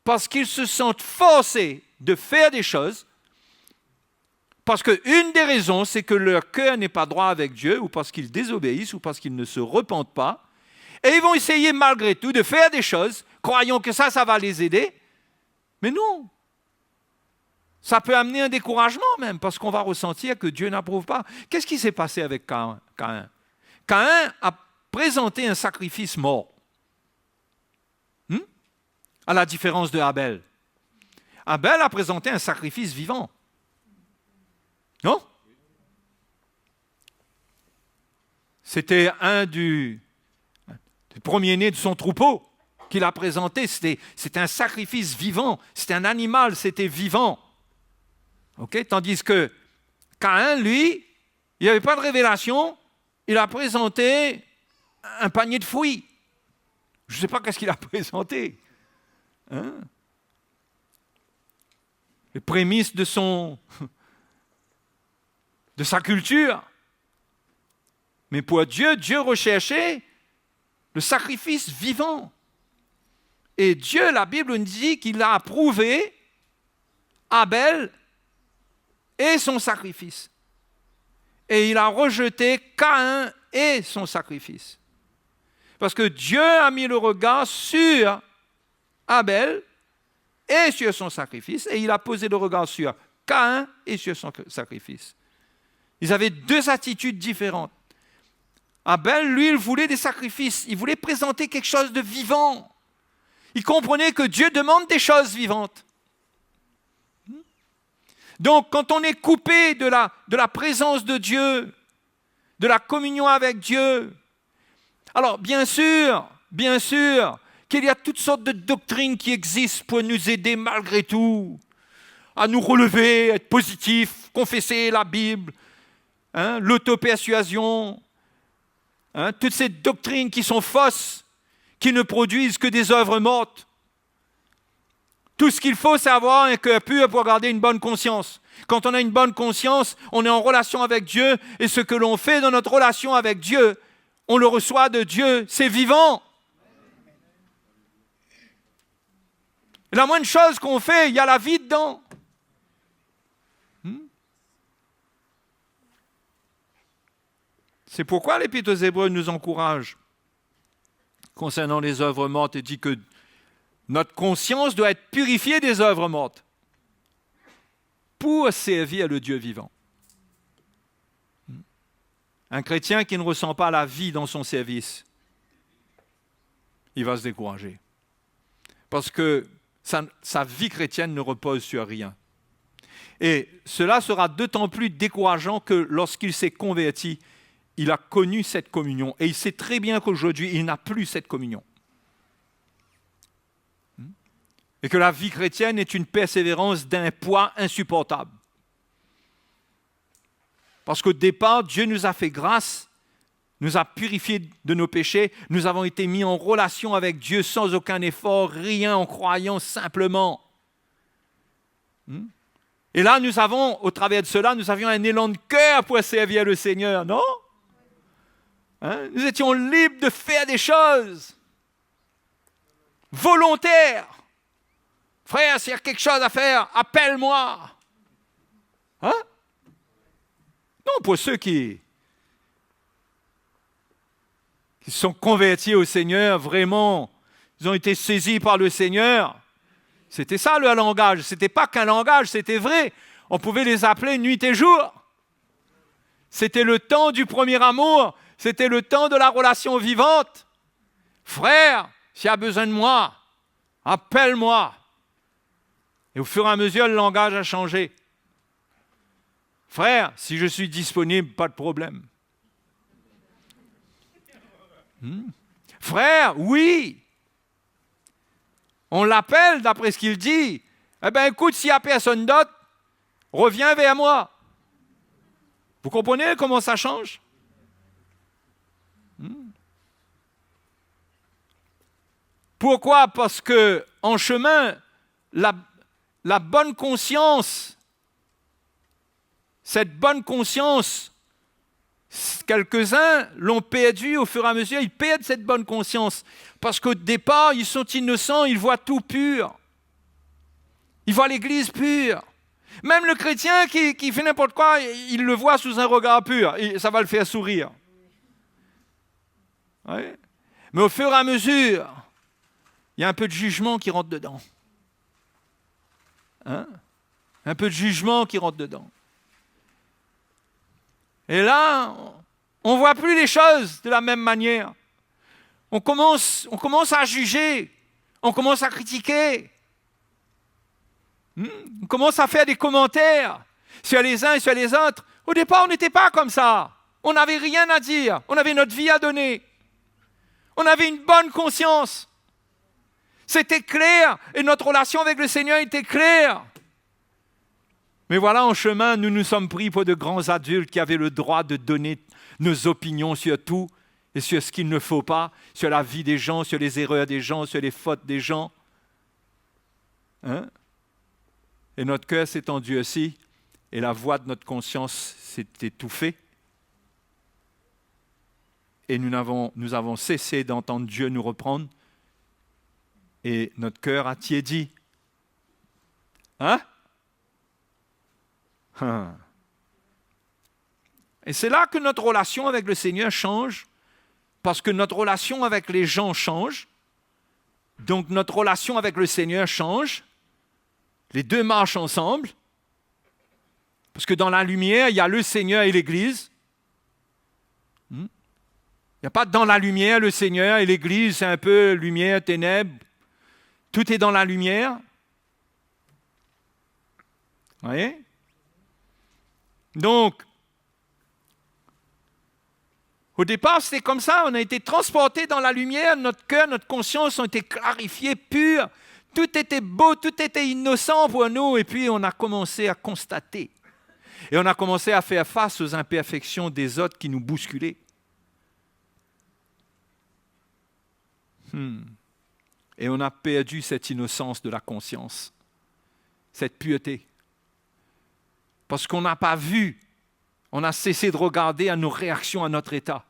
parce qu'ils se sentent forcés de faire des choses, parce qu'une des raisons, c'est que leur cœur n'est pas droit avec Dieu, ou parce qu'ils désobéissent, ou parce qu'ils ne se repentent pas. Et ils vont essayer malgré tout de faire des choses, croyant que ça va les aider. Mais non. Ça peut amener un découragement même, parce qu'on va ressentir que Dieu n'approuve pas. Qu'est-ce qui s'est passé avec Caïn? Caïn a présenté un sacrifice mort. À la différence de Abel. Abel a présenté un sacrifice vivant. Non? C'était un du premier-né de son troupeau qu'il a présenté. C'était un sacrifice vivant. C'était un animal, c'était vivant. Okay? Tandis que Caïn, lui, il n'y avait pas de révélation. Il a présenté un panier de fruits. Je ne sais pas qu'est-ce qu'il a présenté. Les prémices de sa culture. Mais pour Dieu, Dieu recherchait le sacrifice vivant. Et Dieu, la Bible nous dit qu'il a approuvé Abel et son sacrifice. Et il a rejeté Caïn et son sacrifice. Parce que Dieu a mis le regard sur Abel et sur son sacrifice, et il a posé le regard sur Caïn et sur son sacrifice. Ils avaient deux attitudes différentes. Abel, lui, il voulait des sacrifices. Il voulait présenter quelque chose de vivant. Il comprenait que Dieu demande des choses vivantes. Donc, quand on est coupé de la présence de Dieu, de la communion avec Dieu, alors bien sûr qu'il y a toutes sortes de doctrines qui existent pour nous aider malgré tout à nous relever, être positifs, confesser la Bible, l'auto-persuasion, toutes ces doctrines qui sont fausses, qui ne produisent que des œuvres mortes. Tout ce qu'il faut, c'est avoir un cœur pur pour garder une bonne conscience. Quand on a une bonne conscience, on est en relation avec Dieu, et ce que l'on fait dans notre relation avec Dieu, on le reçoit de Dieu, c'est vivant. La moindre chose qu'on fait, il y a la vie dedans. C'est pourquoi l'Épître aux Hébreux nous encourage concernant les œuvres mortes et dit que notre conscience doit être purifiée des œuvres mortes pour servir le Dieu vivant. Un chrétien qui ne ressent pas la vie dans son service, il va se décourager. Parce que sa vie chrétienne ne repose sur rien. Et cela sera d'autant plus décourageant que lorsqu'il s'est converti, il a connu cette communion. Et il sait très bien qu'aujourd'hui, il n'a plus cette communion. Et que la vie chrétienne est une persévérance d'un poids insupportable. Parce qu'au départ, Dieu nous a fait grâce, nous a purifiés de nos péchés, nous avons été mis en relation avec Dieu sans aucun effort, rien, en croyant simplement. Et là, nous avons, au travers de cela, nous avions un élan de cœur pour servir le Seigneur, non ? Nous étions libres de faire des choses volontaires. Frère, s'il y a quelque chose à faire, appelle-moi. Non, pour ceux qui sont convertis au Seigneur, vraiment, ils ont été saisis par le Seigneur. C'était ça le langage. Ce n'était pas qu'un langage, c'était vrai. On pouvait les appeler nuit et jour. C'était le temps du premier amour. C'était le temps de la relation vivante. Frère, s'il y a besoin de moi, appelle-moi. Et au fur et à mesure, le langage a changé. Frère, si je suis disponible, pas de problème. Frère, oui. On l'appelle d'après ce qu'il dit. Eh bien, écoute, s'il n'y a personne d'autre, reviens vers moi. Vous comprenez comment ça change ? Pourquoi ? Parce que en chemin, la bonne conscience, cette bonne conscience, quelques-uns l'ont perdue au fur et à mesure, ils perdent cette bonne conscience. Parce qu'au départ, ils sont innocents, ils voient tout pur. Ils voient l'Église pure. Même le chrétien qui fait n'importe quoi, il le voit sous un regard pur. Et ça va le faire sourire. Ouais. Mais au fur et à mesure, il y a un peu de jugement qui rentre dedans. Un peu de jugement qui rentre dedans. Et là, on ne voit plus les choses de la même manière. On commence à juger, on commence à critiquer. On commence à faire des commentaires sur les uns et sur les autres. Au départ, on n'était pas comme ça. On n'avait rien à dire. On avait notre vie à donner. On avait une bonne conscience. C'était clair. Et notre relation avec le Seigneur était claire. Mais voilà, en chemin, nous nous sommes pris pour de grands adultes qui avaient le droit de donner nos opinions sur tout et sur ce qu'il ne faut pas, sur la vie des gens, sur les erreurs des gens, sur les fautes des gens. Et notre cœur s'est endurci et la voix de notre conscience s'est étouffée. Et nous avons cessé d'entendre Dieu nous reprendre. Et notre cœur a tiédi. Et c'est là que notre relation avec le Seigneur change, parce que notre relation avec les gens change. Donc notre relation avec le Seigneur change. Les deux marchent ensemble. Parce que dans la lumière, il y a le Seigneur et l'Église. n'y a pas dans la lumière le Seigneur et l'Église, c'est un peu lumière, ténèbres. Tout est dans la lumière. Vous voyez? Donc, au départ, c'était comme ça. On a été transportés dans la lumière. Notre cœur, notre conscience ont été clarifiés, purs. Tout était beau, tout était innocent pour nous. Et puis, on a commencé à constater. Et on a commencé à faire face aux imperfections des autres qui nous bousculaient. Et on a perdu cette innocence de la conscience, cette pureté. Parce qu'on n'a pas vu, on a cessé de regarder à nos réactions à notre état.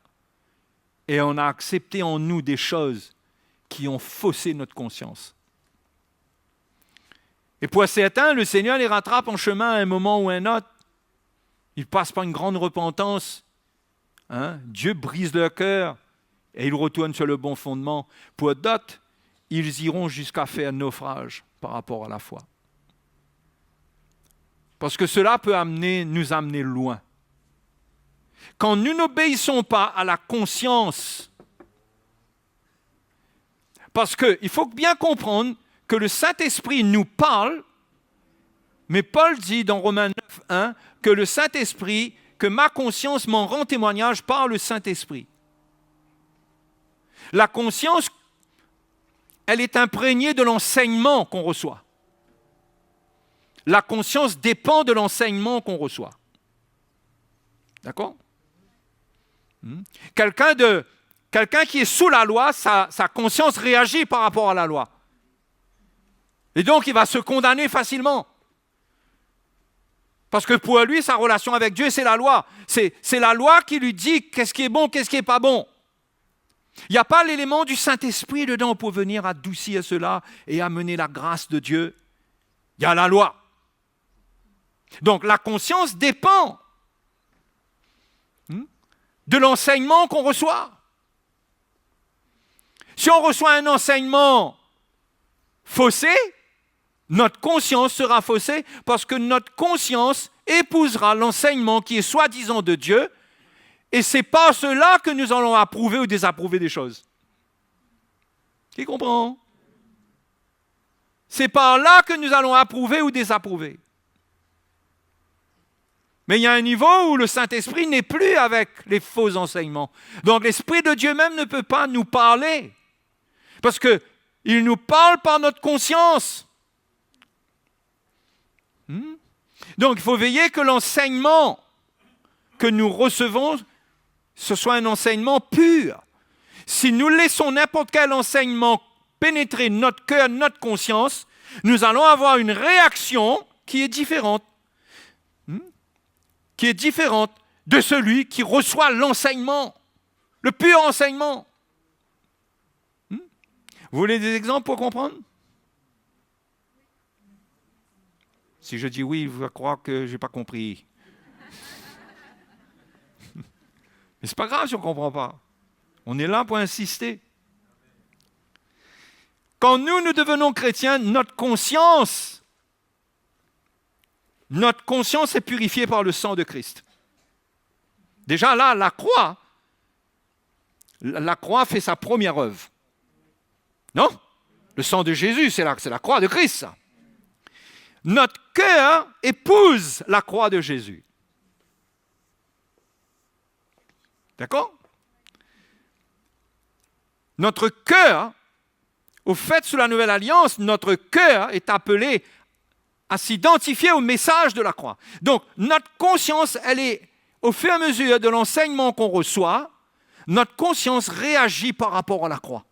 Et on a accepté en nous des choses qui ont faussé notre conscience. Et pour certains, le Seigneur les rattrape en chemin à un moment ou à un autre. Ils passent par une grande repentance. Dieu brise leur cœur et ils retournent sur le bon fondement. Pour d'autres, ils iront jusqu'à faire naufrage par rapport à la foi. Parce que cela peut nous amener loin. Quand nous n'obéissons pas à la conscience, parce qu'il faut bien comprendre que le Saint-Esprit nous parle, mais Paul dit dans Romains 9, 1, que le Saint-Esprit, que ma conscience m'en rend témoignage par le Saint-Esprit. La conscience, elle est imprégnée de l'enseignement qu'on reçoit. La conscience dépend de l'enseignement qu'on reçoit. D'accord ? Quelqu'un qui est sous la loi, sa conscience réagit par rapport à la loi. Et donc, il va se condamner facilement. Parce que pour lui, sa relation avec Dieu, c'est la loi. C'est la loi qui lui dit qu'est-ce qui est bon, qu'est-ce qui n'est pas bon. Il n'y a pas l'élément du Saint-Esprit dedans pour venir adoucir cela et amener la grâce de Dieu. Il y a la loi. Donc, la conscience dépend de l'enseignement qu'on reçoit. Si on reçoit un enseignement faussé, notre conscience sera faussée parce que notre conscience épousera l'enseignement qui est soi-disant de Dieu et c'est par cela que nous allons approuver ou désapprouver des choses. Qui comprend? C'est par là que nous allons approuver ou désapprouver. Mais il y a un niveau où le Saint-Esprit n'est plus avec les faux enseignements. Donc l'Esprit de Dieu même ne peut pas nous parler. Parce qu'il nous parle par notre conscience. Donc il faut veiller que l'enseignement que nous recevons, ce soit un enseignement pur. Si nous laissons n'importe quel enseignement pénétrer notre cœur, notre conscience, nous allons avoir une réaction qui est différente. Qui est différente de celui qui reçoit l'enseignement, le pur enseignement. Vous voulez des exemples pour comprendre? Si je dis oui, il va croire que je n'ai pas compris. Mais ce n'est pas grave si on ne comprend pas. On est là pour insister. Quand nous devenons chrétiens, notre conscience est purifiée par le sang de Christ. Déjà là, la croix fait sa première œuvre. Non? Le sang de Jésus, c'est la croix de Christ. Ça. Notre cœur épouse la croix de Jésus. D'accord? Notre cœur, au fait, sous la Nouvelle Alliance, notre cœur est appelé à s'identifier au message de la croix. Donc, notre conscience, elle est, au fur et à mesure de l'enseignement qu'on reçoit, notre conscience réagit par rapport à la croix.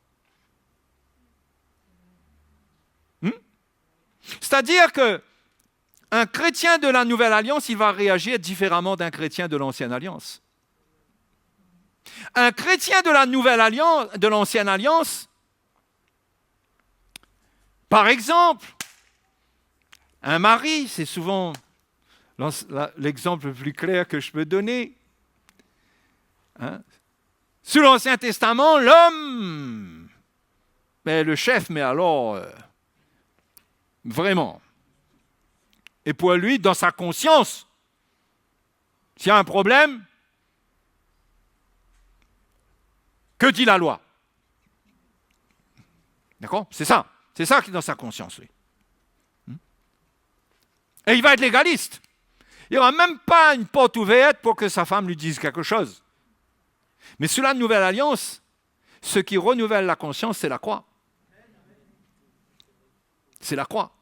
C'est-à-dire qu'un chrétien de la Nouvelle Alliance, il va réagir différemment d'un chrétien de l'Ancienne Alliance. Un chrétien de la Nouvelle Alliance, de l'Ancienne Alliance, par exemple, un mari, c'est souvent l'exemple le plus clair que je peux donner. Sous l'Ancien Testament, l'homme, le chef, mais alors, vraiment. Et pour lui, dans sa conscience, s'il y a un problème, Que dit la loi? D'accord? C'est ça qui est dans sa conscience, lui. Et il va être légaliste. Il n'y aura même pas une porte ouverte pour que sa femme lui dise quelque chose. Mais sous la nouvelle alliance, ce qui renouvelle la conscience, c'est la croix. C'est la croix.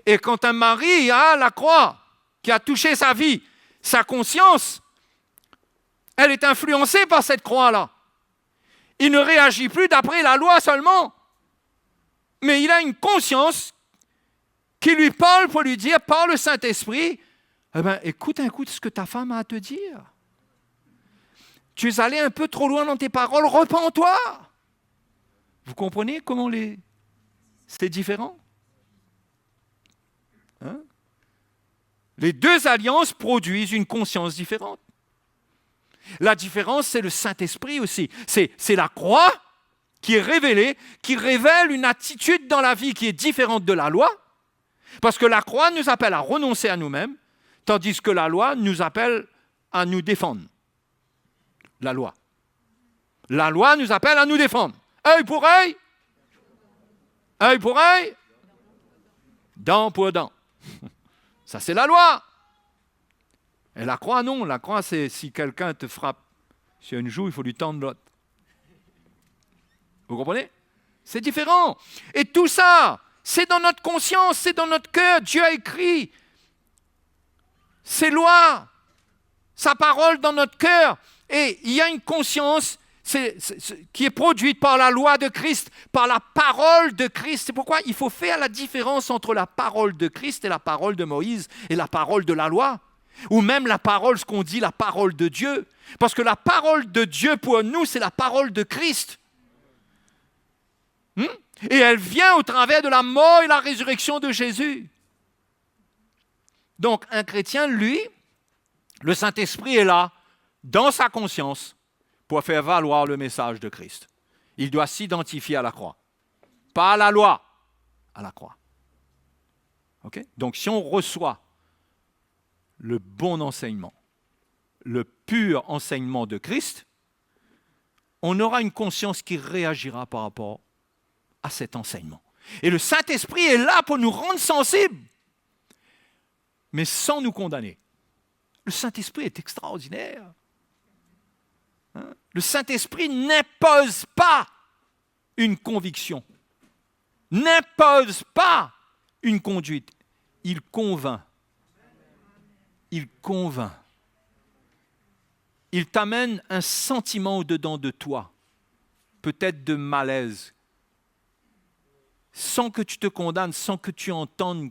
Et quand un mari a la croix, qui a touché sa vie, sa conscience, elle est influencée par cette croix-là. Il ne réagit plus d'après la loi seulement, mais il a une conscience qui lui parle pour lui dire, par le Saint-Esprit, eh bien, écoute ce que ta femme a à te dire. Tu es allé un peu trop loin dans tes paroles, repens-toi. Vous comprenez comment c'est différent? Hein? Les deux alliances produisent une conscience différente. La différence, c'est le Saint-Esprit aussi. C'est la croix qui est révélée, qui révèle une attitude dans la vie qui est différente de la loi, parce que la croix nous appelle à renoncer à nous-mêmes, tandis que la loi nous appelle à nous défendre. La loi. La loi nous appelle à nous défendre. Œil pour œil. Œil pour œil. Dent pour dent. Ça, c'est la loi. Et la croix, non. La croix, c'est si quelqu'un te frappe sur une joue, il faut lui tendre l'autre. Vous comprenez? C'est différent. Et tout ça, c'est dans notre conscience, c'est dans notre cœur. Dieu a écrit ses lois, sa parole dans notre cœur. Et il y a une conscience qui est produite par la loi de Christ, par la parole de Christ. C'est pourquoi il faut faire la différence entre la parole de Christ et la parole de Moïse et la parole de la loi. Ou même la parole, ce qu'on dit, la parole de Dieu. Parce que la parole de Dieu pour nous, c'est la parole de Christ. Et elle vient au travers de la mort et la résurrection de Jésus. Donc un chrétien, lui, le Saint-Esprit est là, dans sa conscience, pour faire valoir le message de Christ. Il doit s'identifier à la croix. Pas à la loi, à la croix. Okay? Donc si on reçoit le bon enseignement, le pur enseignement de Christ, on aura une conscience qui réagira par rapport à cet enseignement. Et le Saint-Esprit est là pour nous rendre sensibles, mais sans nous condamner. Le Saint-Esprit est extraordinaire. Le Saint-Esprit n'impose pas une conviction, n'impose pas une conduite. Il convainc. Il convainc. Il t'amène un sentiment au-dedans de toi, peut-être de malaise, sans que tu te condamnes, sans que tu entendes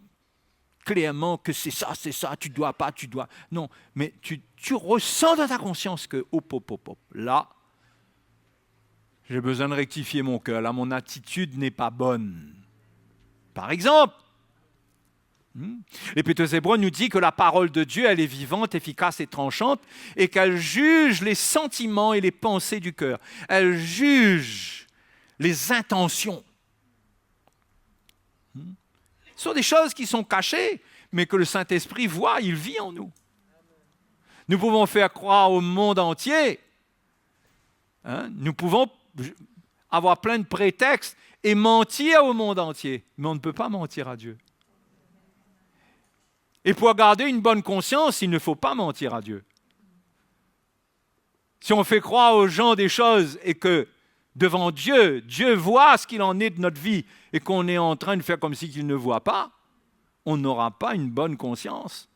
clairement que c'est ça, tu dois pas, tu dois. Non, mais tu ressens dans ta conscience que, là, j'ai besoin de rectifier mon cœur, là, mon attitude n'est pas bonne. Par exemple, l'Épître aux Hébreux nous dit que la parole de Dieu, elle est vivante, efficace et tranchante, et qu'elle juge les sentiments et les pensées du cœur. Elle juge les intentions. Ce sont des choses qui sont cachées, mais que le Saint-Esprit voit, il vit en nous. Nous pouvons faire croire au monde entier. Nous pouvons avoir plein de prétextes et mentir au monde entier, mais on ne peut pas mentir à Dieu. Et pour garder une bonne conscience, il ne faut pas mentir à Dieu. Si on fait croire aux gens des choses et que devant Dieu, Dieu voit ce qu'il en est de notre vie et qu'on est en train de faire comme si qu'il ne voit pas, on n'aura pas une bonne conscience.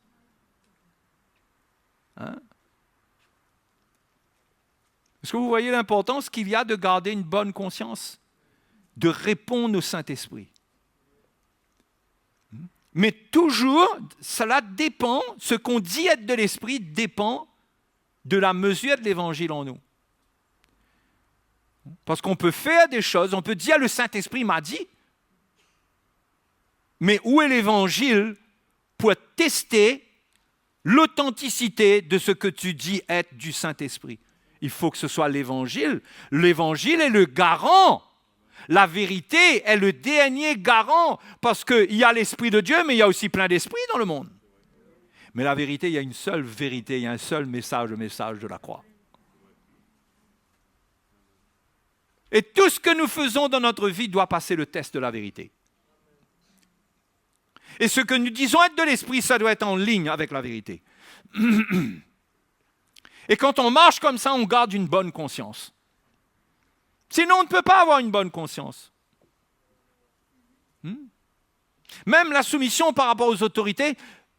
Est-ce que vous voyez l'importance qu'il y a de garder une bonne conscience, de répondre au Saint-Esprit? Mais toujours, cela dépend, ce qu'on dit être de l'Esprit dépend de la mesure de l'Évangile en nous. Parce qu'on peut faire des choses, on peut dire le Saint-Esprit m'a dit, mais où est l'Évangile pour tester l'authenticité de ce que tu dis être du Saint-Esprit? Il faut que ce soit l'Évangile. L'Évangile est le garant. La vérité est le dernier garant, parce qu'il y a l'Esprit de Dieu, mais il y a aussi plein d'esprits dans le monde. Mais la vérité, il y a une seule vérité, il y a un seul message, le message de la croix. Et tout ce que nous faisons dans notre vie doit passer le test de la vérité. Et ce que nous disons être de l'esprit, ça doit être en ligne avec la vérité. Et quand on marche comme ça, on garde une bonne conscience. Sinon, on ne peut pas avoir une bonne conscience. Même la soumission par rapport aux autorités,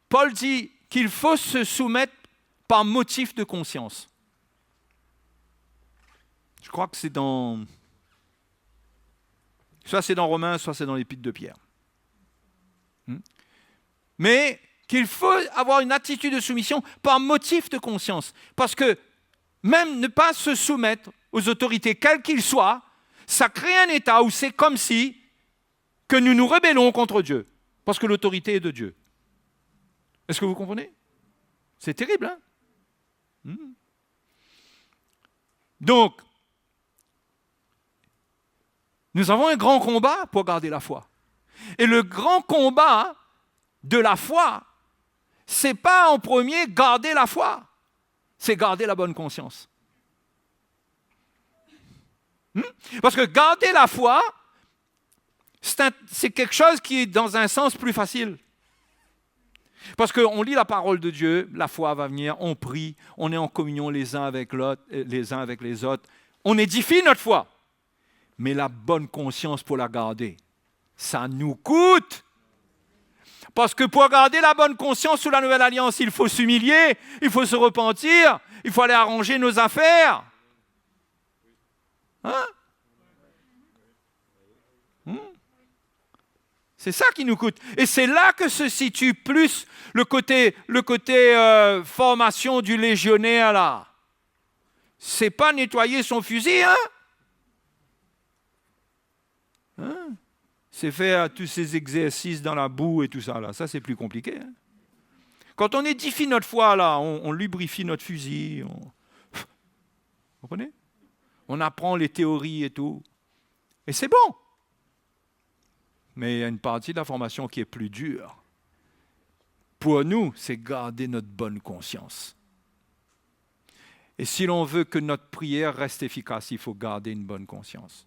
Paul dit qu'il faut se soumettre par motif de conscience. Je crois que c'est dans... Soit c'est dans Romains, soit c'est dans l'Épître de Pierre. Mais qu'il faut avoir une attitude de soumission par motif de conscience. Parce que même ne pas se soumettre aux autorités, quelles qu'ils soient, ça crée un état où c'est comme si que nous nous rébellons contre Dieu. Parce que l'autorité est de Dieu. Est-ce que vous comprenez? C'est terrible, hein? Donc, nous avons un grand combat pour garder la foi. Et le grand combat de la foi, c'est pas en premier garder la foi, c'est garder la bonne conscience. Parce que garder la foi, c'est quelque chose qui est dans un sens plus facile. Parce qu'on lit la parole de Dieu, la foi va venir, on prie, on est en communion les uns avec les autres, on édifie notre foi. Mais la bonne conscience pour la garder, ça nous coûte. Parce que pour garder la bonne conscience sous la nouvelle alliance, il faut s'humilier, il faut se repentir, il faut aller arranger nos affaires. Hein? C'est ça qui nous coûte. Et c'est là que se situe plus le côté formation du légionnaire là. C'est pas nettoyer son fusil, hein? C'est faire tous ces exercices dans la boue et tout ça là. Ça c'est plus compliqué. Hein? Quand on édifie notre foi là, on lubrifie notre fusil. Vous comprenez? On apprend les théories et tout. Et c'est bon. Mais il y a une partie de la formation qui est plus dure. Pour nous, c'est garder notre bonne conscience. Et si l'on veut que notre prière reste efficace, il faut garder une bonne conscience.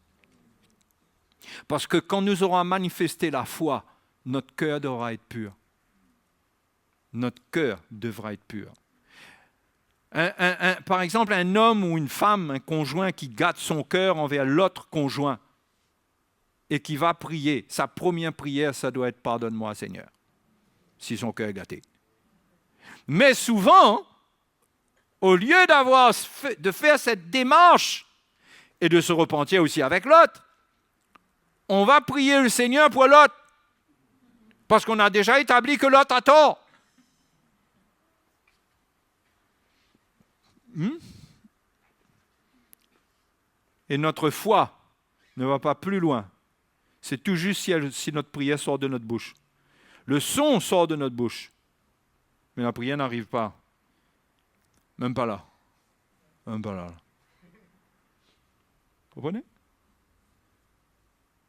Parce que quand nous aurons manifesté la foi, notre cœur devra être pur. Notre cœur devra être pur. Par exemple, un homme ou une femme, un conjoint qui gâte son cœur envers l'autre conjoint, et qui va prier, sa première prière, ça doit être « Pardonne-moi, Seigneur », si son cœur est gâté. Mais souvent, au lieu de faire cette démarche et de se repentir aussi avec l'autre, on va prier le Seigneur pour l'autre, parce qu'on a déjà établi que l'autre a tort. Et notre foi ne va pas plus loin. C'est tout juste si notre prière sort de notre bouche. Le son sort de notre bouche, mais la prière n'arrive pas. Même pas là. Même pas là. Vous comprenez?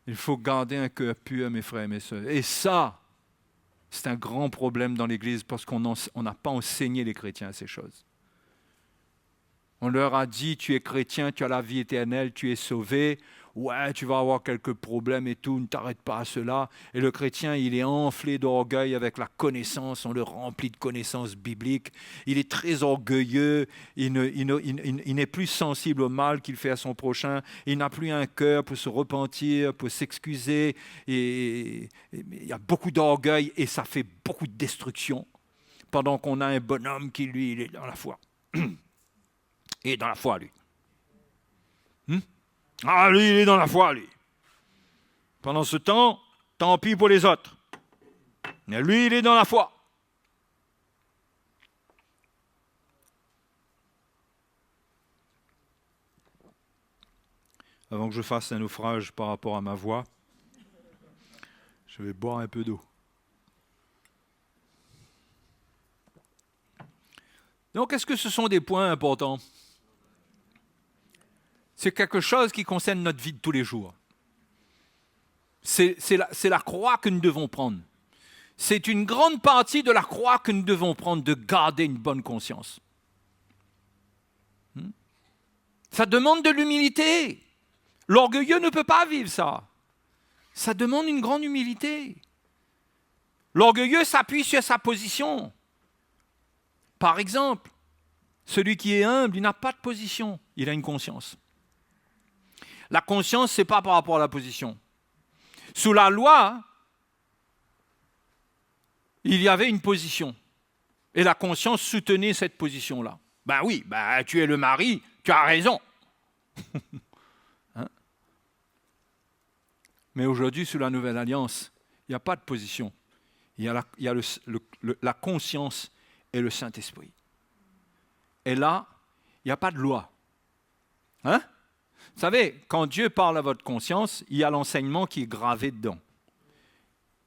Il faut garder un cœur pur, mes frères et mes sœurs. Et ça, c'est un grand problème dans l'Église parce qu'on n'a pas enseigné les chrétiens ces choses. On leur a dit, tu es chrétien, tu as la vie éternelle, tu es sauvé. Ouais, tu vas avoir quelques problèmes et tout, ne t'arrête pas à cela. Et le chrétien, il est enflé d'orgueil avec la connaissance, on le remplit de connaissances bibliques. Il est très orgueilleux, il n'est plus sensible au mal qu'il fait à son prochain. Il n'a plus un cœur pour se repentir, pour s'excuser. Et il y a beaucoup d'orgueil et ça fait beaucoup de destruction. Pendant qu'on a un bonhomme qui, lui, il est dans la foi. Il est dans la foi, lui. Ah, lui, il est dans la foi, lui. Pendant ce temps, tant pis pour les autres. Mais lui, il est dans la foi. Avant que je fasse un naufrage par rapport à ma voix, je vais boire un peu d'eau. Donc, est-ce que ce sont des points importants? C'est quelque chose qui concerne notre vie de tous les jours. C'est la croix que nous devons prendre. C'est une grande partie de la croix que nous devons prendre, de garder une bonne conscience. Ça demande de l'humilité. L'orgueilleux ne peut pas vivre ça. Ça demande une grande humilité. L'orgueilleux s'appuie sur sa position. Par exemple, celui qui est humble, il n'a pas de position, il a une conscience. La conscience, ce n'est pas par rapport à la position. Sous la loi, il y avait une position. Et la conscience soutenait cette position-là. Ben oui, tu es le mari, tu as raison. Hein? Mais aujourd'hui, sous la Nouvelle Alliance, il n'y a pas de position. Il y a la conscience et le Saint-Esprit. Et là, il n'y a pas de loi. Hein? Vous savez, quand Dieu parle à votre conscience, il y a l'enseignement qui est gravé dedans.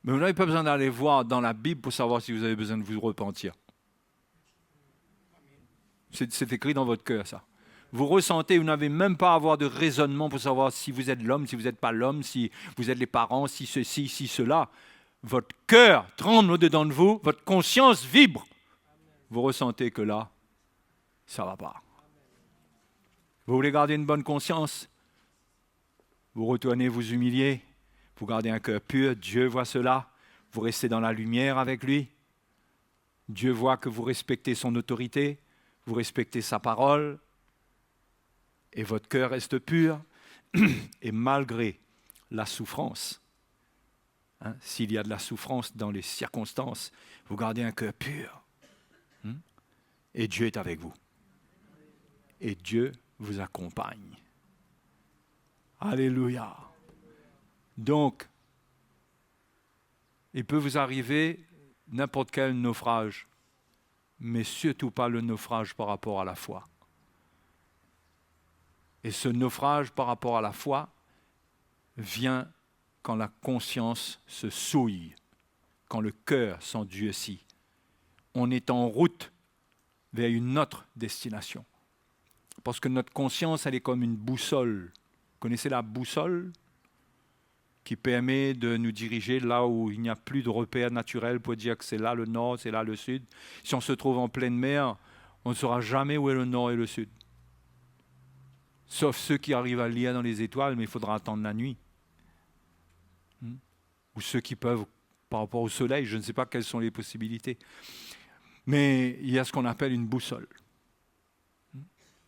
Mais vous n'avez pas besoin d'aller voir dans la Bible pour savoir si vous avez besoin de vous repentir. C'est écrit dans votre cœur, ça. Vous ressentez, vous n'avez même pas à avoir de raisonnement pour savoir si vous êtes l'homme, si vous n'êtes pas l'homme, si vous êtes les parents, si ceci, si cela. Votre cœur tremble au-dedans de vous, votre conscience vibre. Vous ressentez que là, ça ne va pas. Vous voulez garder une bonne conscience? Vous retournez vous humilier, vous gardez un cœur pur, Dieu voit cela, vous restez dans la lumière avec lui. Dieu voit que vous respectez son autorité, vous respectez sa parole, et votre cœur reste pur. Et malgré la souffrance, s'il y a de la souffrance dans les circonstances, vous gardez un cœur pur. Et Dieu est avec vous. Et Dieu vous accompagne. Alléluia. Donc, il peut vous arriver n'importe quel naufrage, mais surtout pas le naufrage par rapport à la foi. Et ce naufrage par rapport à la foi vient quand la conscience se souille, quand le cœur s'endurcit. On est en route vers une autre destination. Parce que notre conscience, elle est comme une boussole. Vous connaissez la boussole? Qui permet de nous diriger là où il n'y a plus de repères naturels pour dire que c'est là le nord, c'est là le sud. Si on se trouve en pleine mer, on ne saura jamais où est le nord et le sud. Sauf ceux qui arrivent à lire dans les étoiles, mais il faudra attendre la nuit. Ou ceux qui peuvent, par rapport au soleil, je ne sais pas quelles sont les possibilités. Mais il y a ce qu'on appelle une boussole.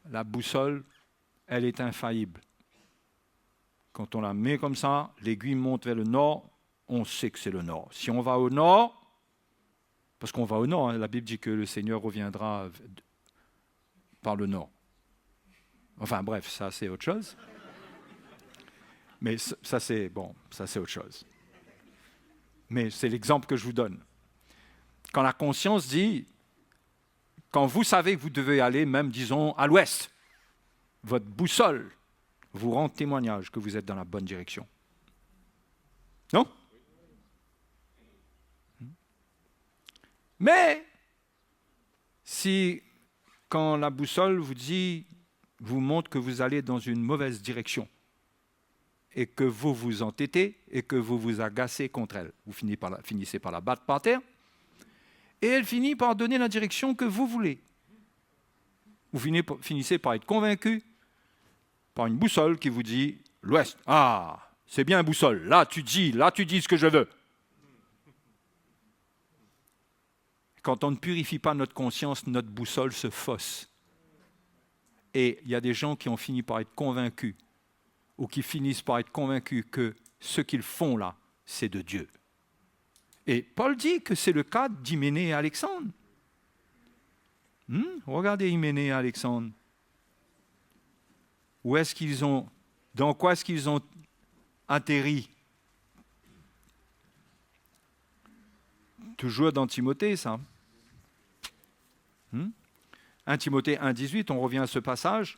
La boussole, elle est infaillible. Quand on la met comme ça, l'aiguille monte vers le nord, on sait que c'est le nord. Si on va au nord, parce qu'on va au nord, la Bible dit que le Seigneur reviendra par le nord. Enfin bref, ça c'est autre chose. Mais ça c'est autre chose. Mais c'est l'exemple que je vous donne. Quand la conscience dit, quand vous savez que vous devez aller, même disons à l'ouest, votre boussole vous rend témoignage que vous êtes dans la bonne direction. Non? Mais si quand la boussole vous montre que vous allez dans une mauvaise direction et que vous vous entêtez et que vous vous agacez contre elle, vous finissez par la battre par terre et elle finit par donner la direction que vous voulez. Vous finissez par être convaincu par une boussole qui vous dit l'ouest. Ah, c'est bien boussole. Là, tu dis ce que je veux. Quand on ne purifie pas notre conscience, notre boussole se fausse. Et il y a des gens qui ont fini par être convaincus, ou qui finissent par être convaincus que ce qu'ils font là, c'est de Dieu. Et Paul dit que c'est le cas d'Hyménée et Alexandre. Regardez Hyménée et Alexandre. Dans quoi est-ce qu'ils ont atterri? Toujours dans Timothée, ça. 1 Timothée 1,18, on revient à ce passage.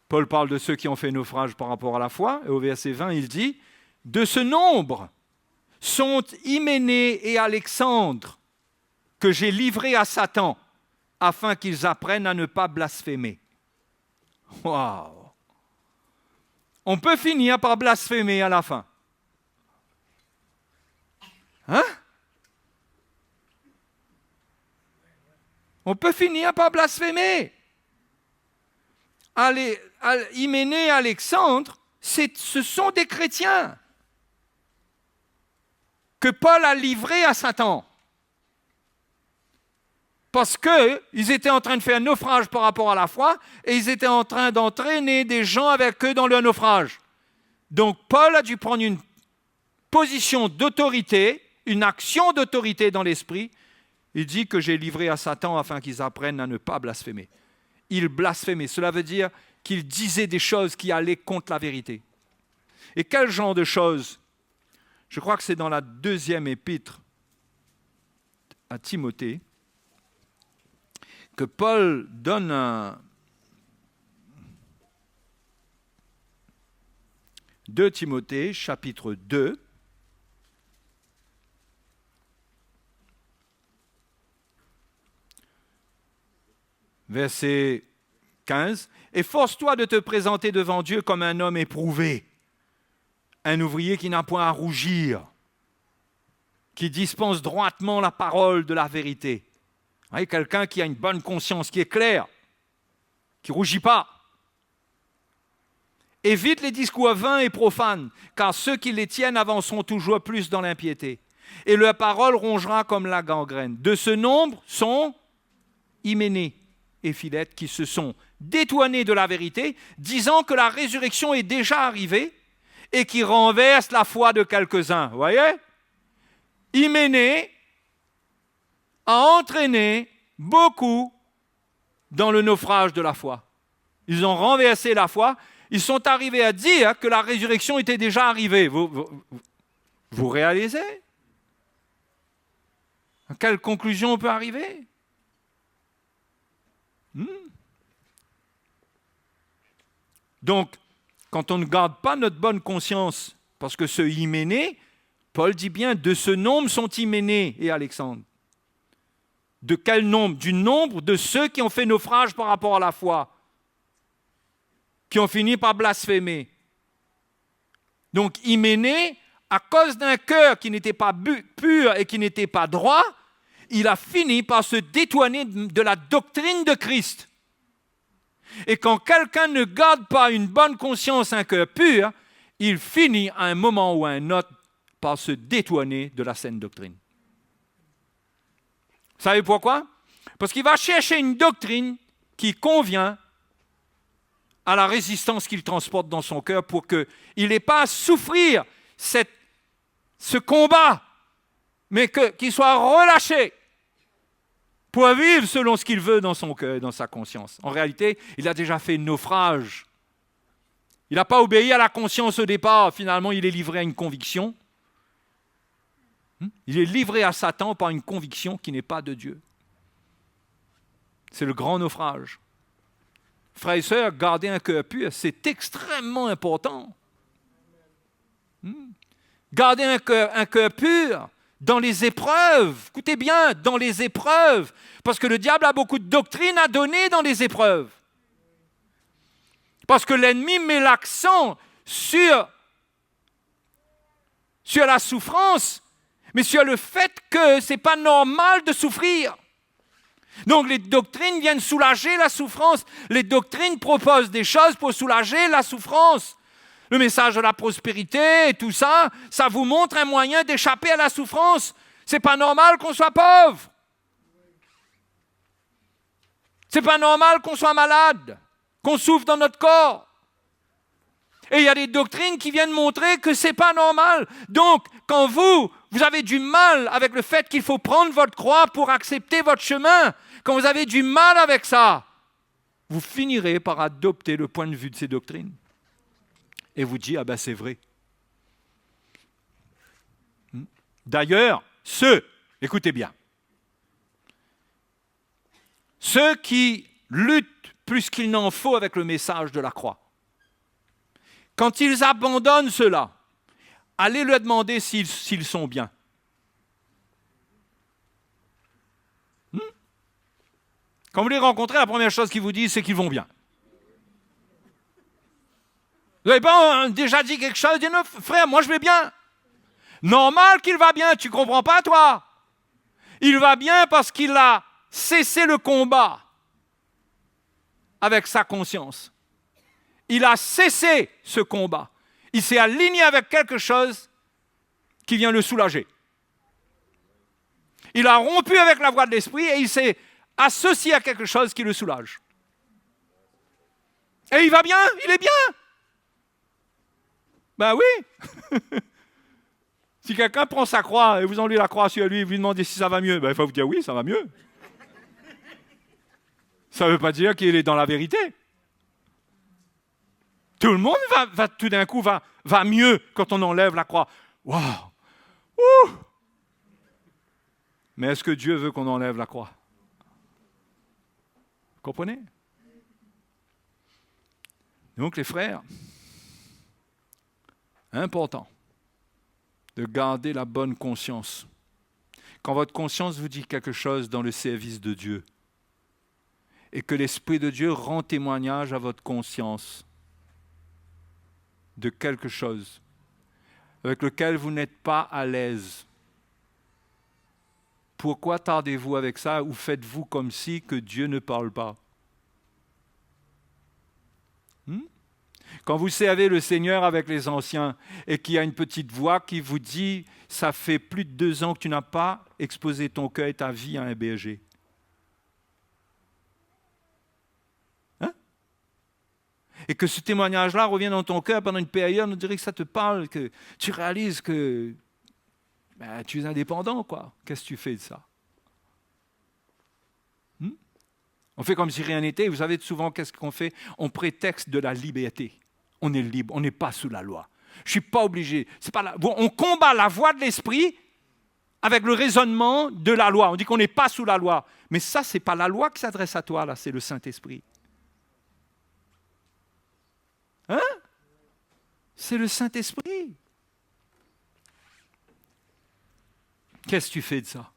Paul parle de ceux qui ont fait naufrage par rapport à la foi, et au verset 20, il dit « De ce nombre sont Hyménée et Alexandre que j'ai livrés à Satan, afin qu'ils apprennent à ne pas blasphémer. » Waouh! On peut finir par blasphémer à la fin. Hein? On peut finir par blasphémer. Hyménée et Alexandre ce sont des chrétiens que Paul a livrés à Satan. Parce qu'ils étaient en train de faire un naufrage par rapport à la foi et ils étaient en train d'entraîner des gens avec eux dans leur naufrage. Donc Paul a dû prendre une position d'autorité, une action d'autorité dans l'esprit. Il dit que j'ai livré à Satan afin qu'ils apprennent à ne pas blasphémer. Il blasphémait. Cela veut dire qu'il disait des choses qui allaient contre la vérité. Et quel genre de choses? Je crois que c'est dans la 2e épître à Timothée que Paul donne un 2 Timothée, chapitre 2, verset 15. « Efforce-toi de te présenter devant Dieu comme un homme éprouvé, un ouvrier qui n'a point à rougir, qui dispense droitement la parole de la vérité. » Vous voyez, quelqu'un qui a une bonne conscience, qui est clair, qui ne rougit pas. Évite les discours vains et profanes, car ceux qui les tiennent avanceront toujours plus dans l'impiété. Et leur parole rongera comme la gangrène. De ce nombre sont Hyménée et Philette qui se sont détournés de la vérité, disant que la résurrection est déjà arrivée et qui renversent la foi de quelques-uns. Vous voyez? Hyménée a entraîné beaucoup dans le naufrage de la foi. Ils ont renversé la foi. Ils sont arrivés à dire que la résurrection était déjà arrivée. Vous réalisez? À quelle conclusion on peut arriver? Donc, quand on ne garde pas notre bonne conscience, parce que ce Hyménée, Paul dit bien, de ce nombre sont Hyménée et Alexandre. De quel nombre? Du nombre de ceux qui ont fait naufrage par rapport à la foi, qui ont fini par blasphémer. Donc Hyménée, à cause d'un cœur qui n'était pas pur et qui n'était pas droit, il a fini par se détourner de la doctrine de Christ. Et quand quelqu'un ne garde pas une bonne conscience, un cœur pur, il finit à un moment ou à un autre par se détourner de la saine doctrine. Vous savez pourquoi? Parce qu'il va chercher une doctrine qui convient à la résistance qu'il transporte dans son cœur pour qu'il n'ait pas à souffrir ce combat, mais qu'il soit relâché pour vivre selon ce qu'il veut dans son cœur et dans sa conscience. En réalité, il a déjà fait naufrage. Il n'a pas obéi à la conscience au départ. Finalement, il est livré à une conviction. Il est livré à Satan par une conviction qui n'est pas de Dieu. C'est le grand naufrage. Frères et sœurs, garder un cœur pur, c'est extrêmement important. Garder un cœur pur dans les épreuves. Écoutez bien, dans les épreuves. Parce que le diable a beaucoup de doctrines à donner dans les épreuves. Parce que l'ennemi met l'accent sur la souffrance, mais sur le fait que ce n'est pas normal de souffrir. Donc les doctrines viennent soulager la souffrance. Les doctrines proposent des choses pour soulager la souffrance. Le message de la prospérité et tout ça, ça vous montre un moyen d'échapper à la souffrance. Ce n'est pas normal qu'on soit pauvre. Ce n'est pas normal qu'on soit malade, qu'on souffre dans notre corps. Et il y a des doctrines qui viennent montrer que ce n'est pas normal. Donc, quand vous avez du mal avec le fait qu'il faut prendre votre croix pour accepter votre chemin, quand vous avez du mal avec ça, vous finirez par adopter le point de vue de ces doctrines. Et vous dire, c'est vrai. D'ailleurs, écoutez bien, ceux qui luttent plus qu'il n'en faut avec le message de la croix, quand ils abandonnent cela, allez leur demander s'ils sont bien. Quand vous les rencontrez, la première chose qu'ils vous disent, c'est qu'ils vont bien. Vous n'avez pas déjà dit quelque chose? Dites, non, frère, moi je vais bien. Normal qu'il va bien, tu ne comprends pas toi? Il va bien parce qu'il a cessé le combat avec sa conscience. il a cessé ce combat. Il s'est aligné avec quelque chose qui vient le soulager. Il a rompu avec la voie de l'esprit et il s'est associé à quelque chose qui le soulage. Et il va bien, il est bien. Ben oui. Si quelqu'un prend sa croix et vous enlevez la croix sur lui et vous lui demandez si ça va mieux, ben il faut vous dire oui, ça va mieux. Ça ne veut pas dire qu'il est dans la vérité. Tout le monde va tout d'un coup va mieux quand on enlève la croix. Waouh! Ouh! Mais est-ce que Dieu veut qu'on enlève la croix? Vous comprenez? Donc les frères, important de garder la bonne conscience. Quand votre conscience vous dit quelque chose dans le service de Dieu et que l'Esprit de Dieu rend témoignage à votre conscience de quelque chose avec lequel vous n'êtes pas à l'aise, pourquoi tardez-vous avec ça ou faites-vous comme si que Dieu ne parle pas? Quand vous servez le Seigneur avec les anciens et qu'il y a une petite voix qui vous dit « ça fait plus de 2 ans que tu n'as pas exposé ton cœur et ta vie à un berger ». Hein? Et que ce témoignage-là revient dans ton cœur pendant une période, on dirait que ça te parle, que tu réalises que tu es indépendant, quoi. Qu'est-ce que tu fais de ça? On fait comme si rien n'était. Vous savez, souvent, qu'est-ce qu'on fait? On prétexte de la liberté. On est libre, on n'est pas sous la loi. Je ne suis pas obligé. C'est pas on combat la voie de l'esprit avec le raisonnement de la loi. On dit qu'on n'est pas sous la loi. Mais ça, ce n'est pas la loi qui s'adresse à toi, là, c'est le Saint-Esprit. Hein? C'est le Saint-Esprit. Qu'est-ce que tu fais de ça?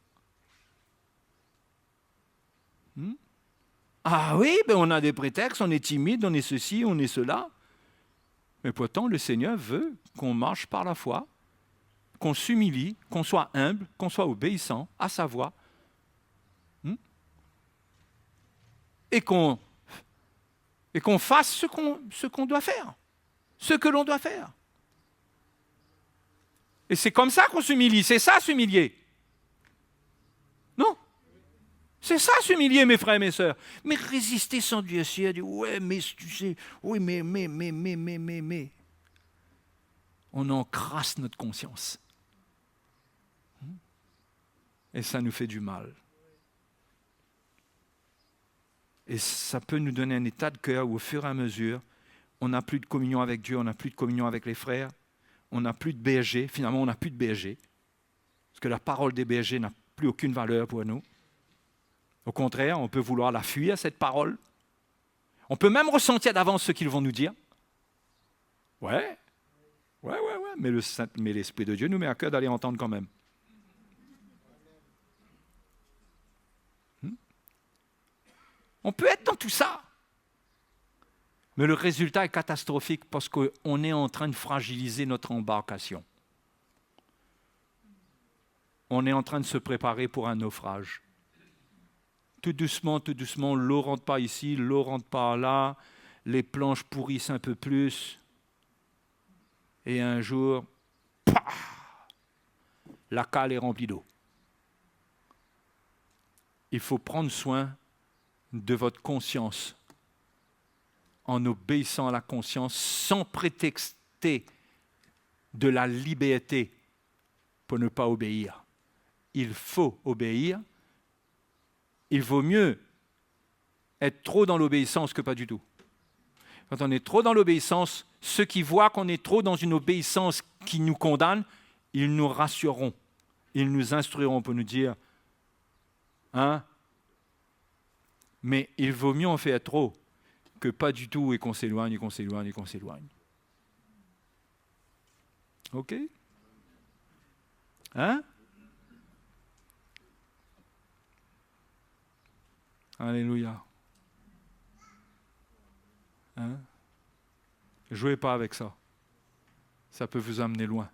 Ah oui, on a des prétextes, on est timide, on est ceci, on est cela. Mais pourtant, le Seigneur veut qu'on marche par la foi, qu'on s'humilie, qu'on soit humble, qu'on soit obéissant à sa voix. Et qu'on fasse ce qu'on doit faire, ce que l'on doit faire. Et c'est comme ça qu'on s'humilie, c'est ça s'humilier. Non? C'est ça s'humilier, mes frères et mes sœurs. Mais résister sans Dieu, si elle dit, ouais, mais tu sais, oui, mais. On encrasse notre conscience. Et ça nous fait du mal. Et ça peut nous donner un état de cœur où, au fur et à mesure, on n'a plus de communion avec Dieu, on n'a plus de communion avec les frères, on n'a plus de berger. Finalement, on n'a plus de berger. Parce que la parole des bergers n'a plus aucune valeur pour nous. Au contraire, on peut vouloir la fuir, cette parole. On peut même ressentir d'avance ce qu'ils vont nous dire. Ouais, mais l'Esprit de Dieu nous met à cœur d'aller entendre quand même. On peut être dans tout ça. Mais le résultat est catastrophique parce qu'on est en train de fragiliser notre embarcation. On est en train de se préparer pour un naufrage. Tout doucement, l'eau ne rentre pas ici, l'eau ne rentre pas là, les planches pourrissent un peu plus. Et un jour, la cale est remplie d'eau. Il faut prendre soin de votre conscience en obéissant à la conscience sans prétexter de la liberté pour ne pas obéir. Il faut obéir. Il vaut mieux être trop dans l'obéissance que pas du tout. Quand on est trop dans l'obéissance, ceux qui voient qu'on est trop dans une obéissance qui nous condamne, ils nous rassureront. Ils nous instruiront pour nous dire « Hein? Mais il vaut mieux en faire trop que pas du tout et qu'on s'éloigne, et qu'on s'éloigne, et qu'on s'éloigne. » OK? Hein? Alléluia. Hein? Jouez pas avec ça. Ça peut vous amener loin.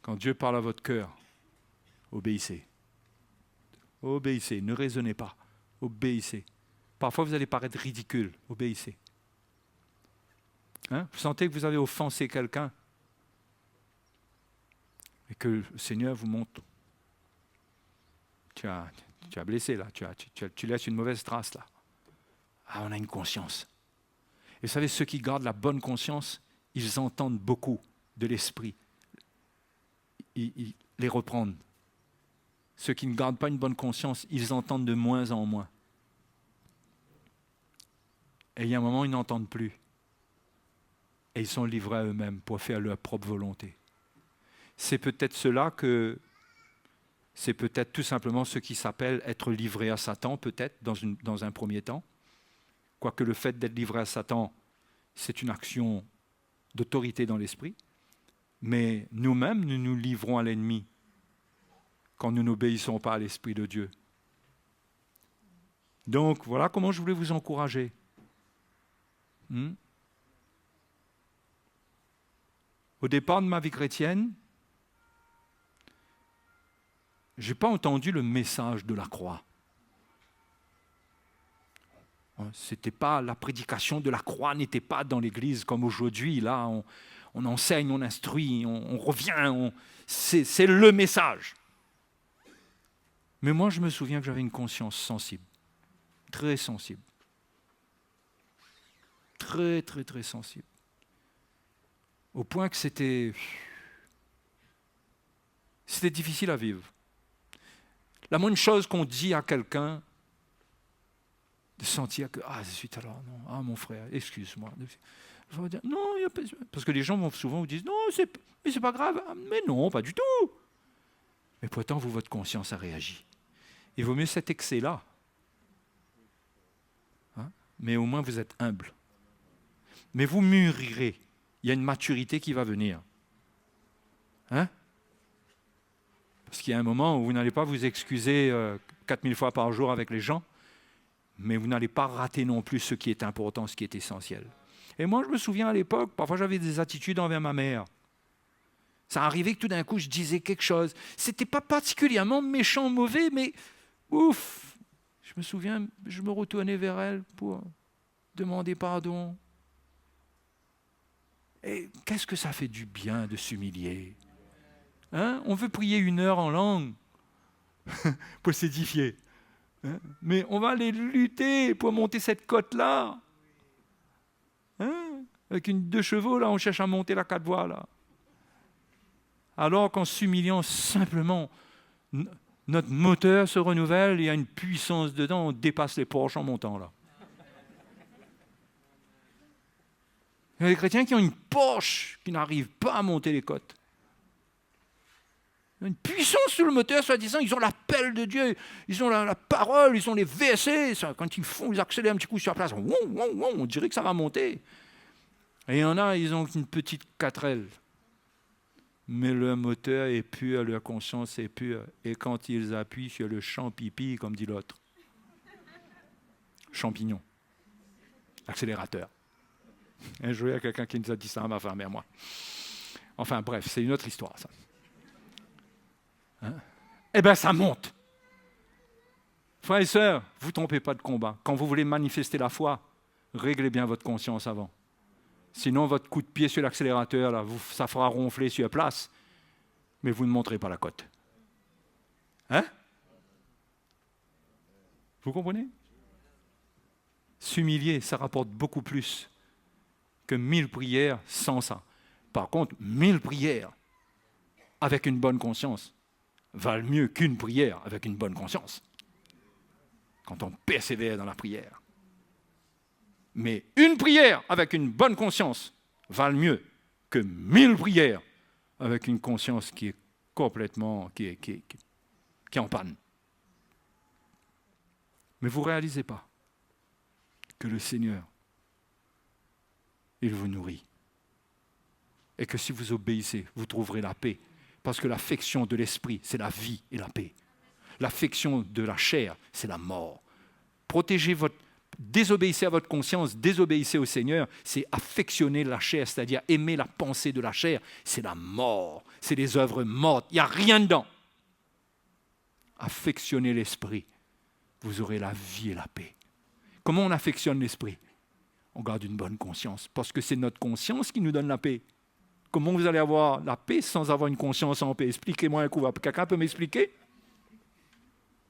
Quand Dieu parle à votre cœur, obéissez. Obéissez, ne raisonnez pas. Obéissez. Parfois, vous allez paraître ridicule. Obéissez. Hein? Vous sentez que vous avez offensé quelqu'un et que le Seigneur vous montre. Tu as blessé là, tu laisses une mauvaise trace là. Ah, on a une conscience. Et vous savez, ceux qui gardent la bonne conscience, ils entendent beaucoup de l'esprit. Ils les reprendre. Ceux qui ne gardent pas une bonne conscience, ils entendent de moins en moins. Et il y a un moment, ils n'entendent plus. Et ils sont livrés à eux-mêmes pour faire leur propre volonté. C'est peut-être cela que... C'est peut-être tout simplement ce qui s'appelle être livré à Satan, peut-être, dans un premier temps. Quoique le fait d'être livré à Satan, c'est une action d'autorité dans l'esprit. Mais nous-mêmes, nous nous livrons à l'ennemi quand nous n'obéissons pas à l'Esprit de Dieu. Donc, voilà comment je voulais vous encourager. Au départ de ma vie chrétienne, je n'ai pas entendu le message de la croix. C'était pas, la prédication de la croix n'était pas dans l'église comme aujourd'hui. Là, on enseigne, on instruit, on revient. C'est le message. Mais moi, je me souviens que j'avais une conscience sensible. Très sensible. Très, très, très sensible. Au point que c'était difficile à vivre. La moindre chose qu'on dit à quelqu'un, de sentir que, zut alors, non, mon frère, excuse-moi. Je vais dire, non, il y a pas... Parce que les gens vont souvent vous dire, non, mais c'est pas grave. Mais non, pas du tout. Mais pourtant, votre conscience a réagi. Il vaut mieux cet excès-là. Mais au moins, vous êtes humble. Mais vous mûrirez. Il y a une maturité qui va venir. Parce qu'il y a un moment où vous n'allez pas vous excuser 4000 fois par jour avec les gens, mais vous n'allez pas rater non plus ce qui est important, ce qui est essentiel. Et moi, je me souviens à l'époque, parfois j'avais des attitudes envers ma mère. Ça arrivait que tout d'un coup, je disais quelque chose. C'était pas particulièrement méchant, mauvais, mais ouf. Je me souviens, je me retournais vers elle pour demander pardon. Et qu'est-ce que ça fait du bien de s'humilier? On veut prier 1 heure en langue pour s'édifier. Mais on va aller lutter pour monter cette côte-là. Avec une 2 chevaux, là, on cherche à monter la 4 voies, là. Alors qu'en s'humiliant simplement, notre moteur se renouvelle, il y a une puissance dedans, on dépasse les Porsche en montant, là. Il y a des chrétiens qui ont une Porsche, qui n'arrivent pas à monter les côtes. Une puissance sur le moteur, soi-disant, ils ont l'appel de Dieu, ils ont la parole, ils ont les VSC, ça, quand ils accélèrent un petit coup sur la place, on dirait que ça va monter. Et il y en a, ils ont une petite 4L. Mais le moteur est pur, leur conscience est pure. Et quand ils appuient sur le champ pipi, comme dit l'autre, champignon, accélérateur. Un jour, il y a quelqu'un qui nous a dit ça à ma femme et à moi. Enfin bref, c'est une autre histoire, ça. Eh bien, ça monte. Frères et sœurs, vous ne trompez pas de combat. Quand vous voulez manifester la foi, réglez bien votre conscience avant. Sinon, votre coup de pied sur l'accélérateur, là, ça fera ronfler sur place, mais vous ne monterez pas la côte. Vous comprenez? S'humilier, ça rapporte beaucoup plus que 1000 prières sans ça. Par contre, 1000 prières avec une bonne conscience valent mieux qu'une prière avec une bonne conscience. Quand on persévère dans la prière. Mais une prière avec une bonne conscience valent mieux que 1000 prières avec une conscience qui est complètement, qui est en panne. Mais vous ne réalisez pas que le Seigneur, il vous nourrit. Et que si vous obéissez, vous trouverez la paix. Parce que l'affection de l'esprit, c'est la vie et la paix. L'affection de la chair, c'est la mort. Désobéissez à votre conscience, désobéissez au Seigneur, c'est affectionner la chair, c'est-à-dire aimer la pensée de la chair, c'est la mort, c'est des œuvres mortes, il n'y a rien dedans. Affectionnez l'esprit, vous aurez la vie et la paix. Comment on affectionne l'esprit? On garde une bonne conscience, parce que c'est notre conscience qui nous donne la paix. Comment vous allez avoir la paix sans avoir une conscience en paix? Expliquez-moi un coup. Quelqu'un peut m'expliquer?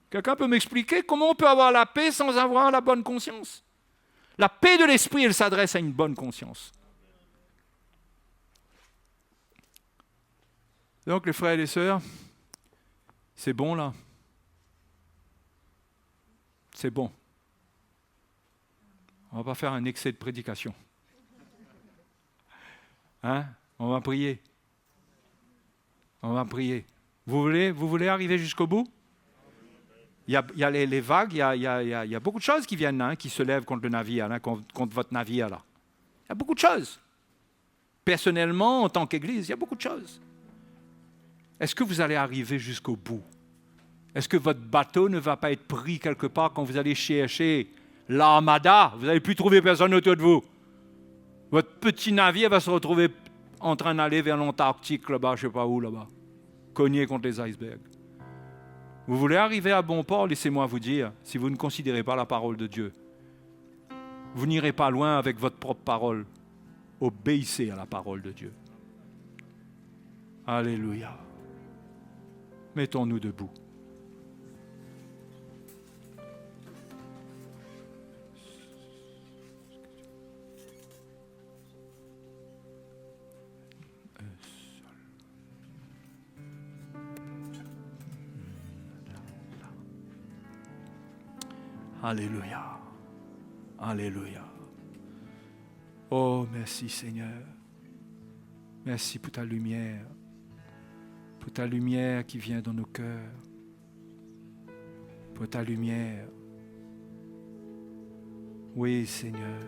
Quelqu'un peut m'expliquer comment on peut avoir la paix sans avoir la bonne conscience? La paix de l'esprit, elle s'adresse à une bonne conscience. Donc, les frères et les sœurs, c'est bon là? C'est bon. On ne va pas faire un excès de prédication. Hein? On va prier. On va prier. Vous voulez arriver jusqu'au bout? Il y a les vagues, il y a beaucoup de choses qui viennent, hein, qui se lèvent contre le navire, hein, contre votre navire. Là. Il y a beaucoup de choses. Personnellement, en tant qu'Église, il y a beaucoup de choses. Est-ce que vous allez arriver jusqu'au bout? Est-ce que votre bateau ne va pas être pris quelque part quand vous allez chercher l'armada? Vous n'allez plus trouver personne autour de vous. Votre petit navire va se retrouver en train d'aller vers l'Antarctique, là-bas, je ne sais pas où, là-bas, cogné contre les icebergs. Vous voulez arriver à bon port, laissez-moi vous dire, si vous ne considérez pas la parole de Dieu, vous n'irez pas loin avec votre propre parole. Obéissez à la parole de Dieu. Alléluia. Mettons-nous debout. Alléluia. Alléluia. Oh, merci Seigneur. Merci pour ta lumière. Pour ta lumière qui vient dans nos cœurs. Pour ta lumière. Oui, Seigneur.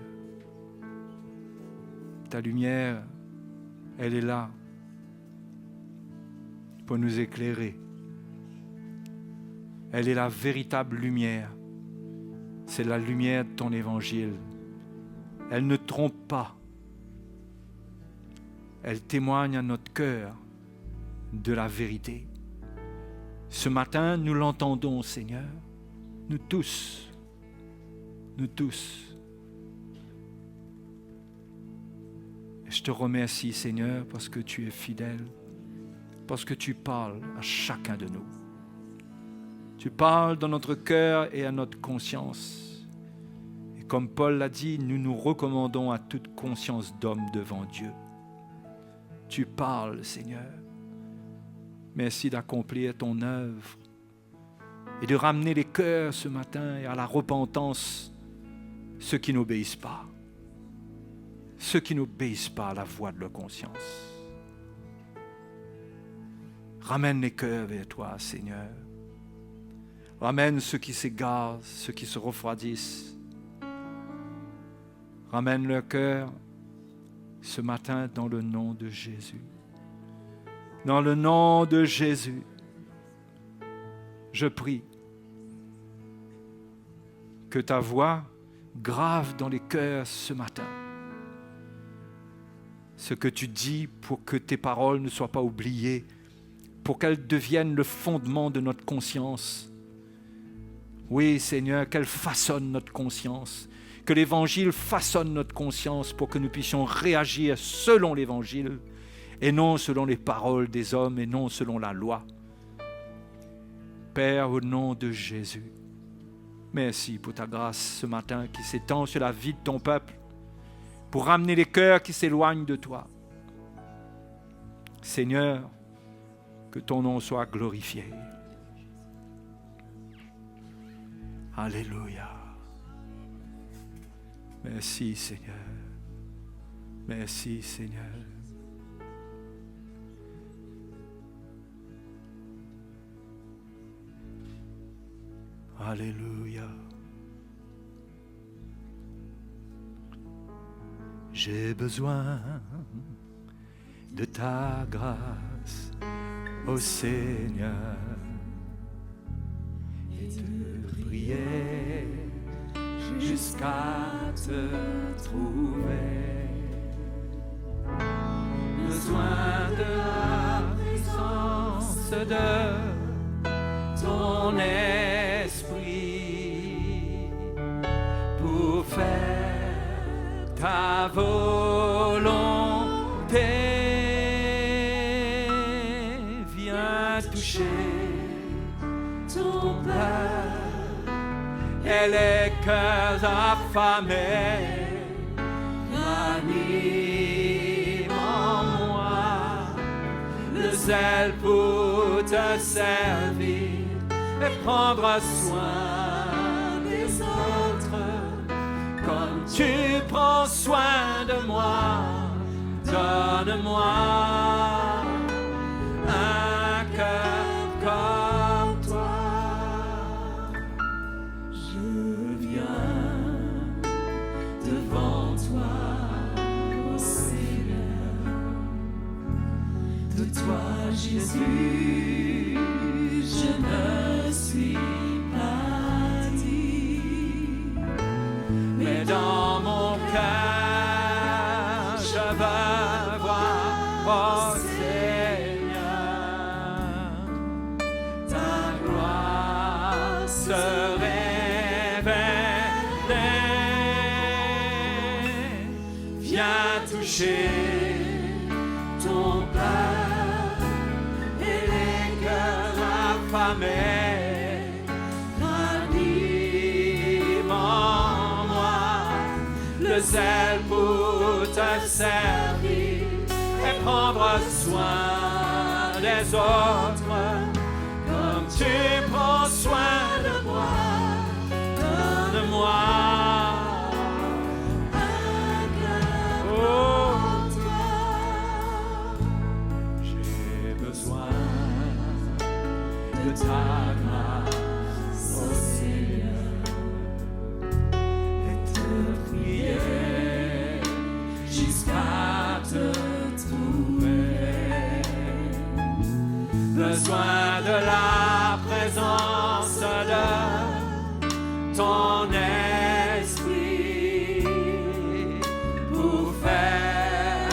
Ta lumière, elle est là pour nous éclairer. Elle est la véritable lumière. C'est la lumière de ton évangile. Elle ne trompe pas. Elle témoigne à notre cœur de la vérité. Ce matin, nous l'entendons, Seigneur. Nous tous. Nous tous. Et je te remercie, Seigneur, parce que tu es fidèle, parce que tu parles à chacun de nous. Tu parles dans notre cœur et à notre conscience. Et comme Paul l'a dit, nous nous recommandons à toute conscience d'homme devant Dieu. Tu parles, Seigneur. Merci d'accomplir ton œuvre et de ramener les cœurs ce matin et à la repentance, ceux qui n'obéissent pas. Ceux qui n'obéissent pas à la voix de leur conscience. Ramène les cœurs vers toi, Seigneur. Ramène ceux qui s'égarent, ceux qui se refroidissent. Ramène leur cœur ce matin dans le nom de Jésus. Dans le nom de Jésus, je prie que ta voix grave dans les cœurs ce matin. Ce que tu dis pour que tes paroles ne soient pas oubliées, pour qu'elles deviennent le fondement de notre conscience. Oui, Seigneur, qu'elles façonnent notre conscience, que l'Évangile façonne notre conscience pour que nous puissions réagir selon l'Évangile et non selon les paroles des hommes et non selon la loi. Père, au nom de Jésus, merci pour ta grâce ce matin qui s'étend sur la vie de ton peuple pour ramener les cœurs qui s'éloignent de toi. Seigneur, que ton nom soit glorifié. Alléluia. Merci Seigneur. Merci Seigneur. Alléluia. J'ai besoin de ta grâce, ô Seigneur, et de prier jusqu'à te trouver. Besoin de la présence de ton esprit pour pour faire ta volonté. Viens toucher ton cœur et les cœurs affamés. Ranime en moi le zèle pour te servir et prendre soin des autres comme tu prends soin de moi. Donne-moi un cœur comme toi. Je viens devant toi, ô Seigneur. De toi, Jésus, je ne suis pas digne. Mais dans mon cœur, je veux voir, oh Seigneur, ta gloire se révéler. Viens toucher ton cœur et les cœurs affamés. Ranime en moi le zèle pour te servir et prendre soin des autres comme tu prends soin de moi. Donne-moi Un cœur oh, comme toi. j'ai besoin de ta grâce, oh Seigneur, et te prier jusqu'à te trouver. Besoin de la présence de ton esprit pour faire